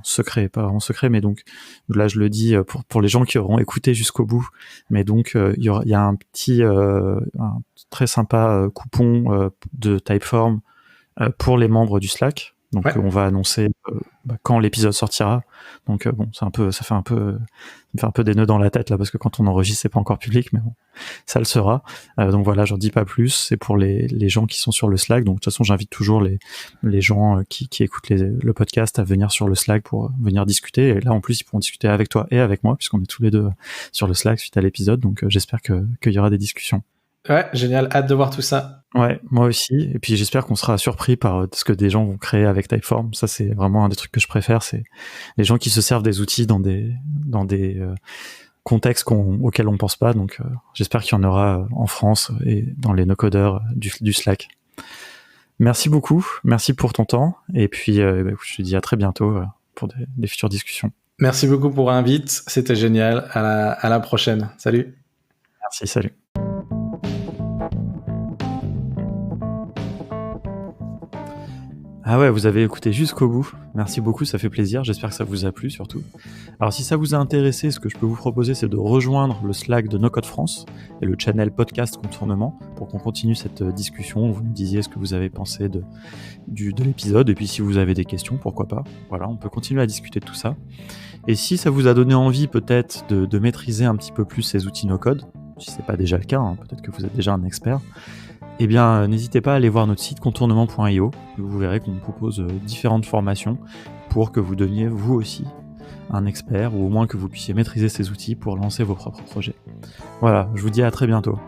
secret, pas vraiment secret, mais donc là je le dis pour les gens qui auront écouté jusqu'au bout. Mais donc il y a un petit, un très sympa coupon de Typeform pour les membres du Slack. Donc on va annoncer quand l'épisode sortira. Donc ça fait un peu des nœuds dans la tête là, parce que quand on enregistre c'est pas encore public, mais bon, ça le sera. Donc voilà, j'en dis pas plus. C'est pour les gens qui sont sur le Slack. Donc de toute façon, j'invite toujours les gens qui écoutent le podcast à venir sur le Slack pour venir discuter. Et là en plus ils pourront discuter avec toi et avec moi, puisqu'on est tous les deux sur le Slack suite à l'épisode. Donc j'espère qu'il y aura des discussions. Ouais, génial, hâte de voir tout ça. Ouais, moi aussi. Et puis j'espère qu'on sera surpris par ce que des gens vont créer avec Typeform. Ça, c'est vraiment un des trucs que je préfère, c'est les gens qui se servent des outils dans des contextes auxquels on pense pas. Donc j'espère qu'il y en aura en France et dans les no-codeurs du Slack. Merci beaucoup, merci pour ton temps. Et puis je te dis à très bientôt pour des futures discussions. Merci beaucoup pour l'invite, c'était génial. À la prochaine. Salut. Merci, salut. Ah ouais, vous avez écouté jusqu'au bout. Merci beaucoup, ça fait plaisir. J'espère que ça vous a plu surtout. Alors si ça vous a intéressé, ce que je peux vous proposer, c'est de rejoindre le Slack de No Code France et le channel podcast Contournement pour qu'on continue cette discussion. Vous me disiez ce que vous avez pensé de l'épisode, et puis si vous avez des questions, pourquoi pas. Voilà, on peut continuer à discuter de tout ça. Et si ça vous a donné envie peut-être de maîtriser un petit peu plus ces outils No Code, si c'est pas déjà le cas, hein, peut-être que vous êtes déjà un expert, eh bien, n'hésitez pas à aller voir notre site contournement.io. Vous verrez qu'on propose différentes formations pour que vous deveniez vous aussi un expert, ou au moins que vous puissiez maîtriser ces outils pour lancer vos propres projets. Voilà, je vous dis à très bientôt.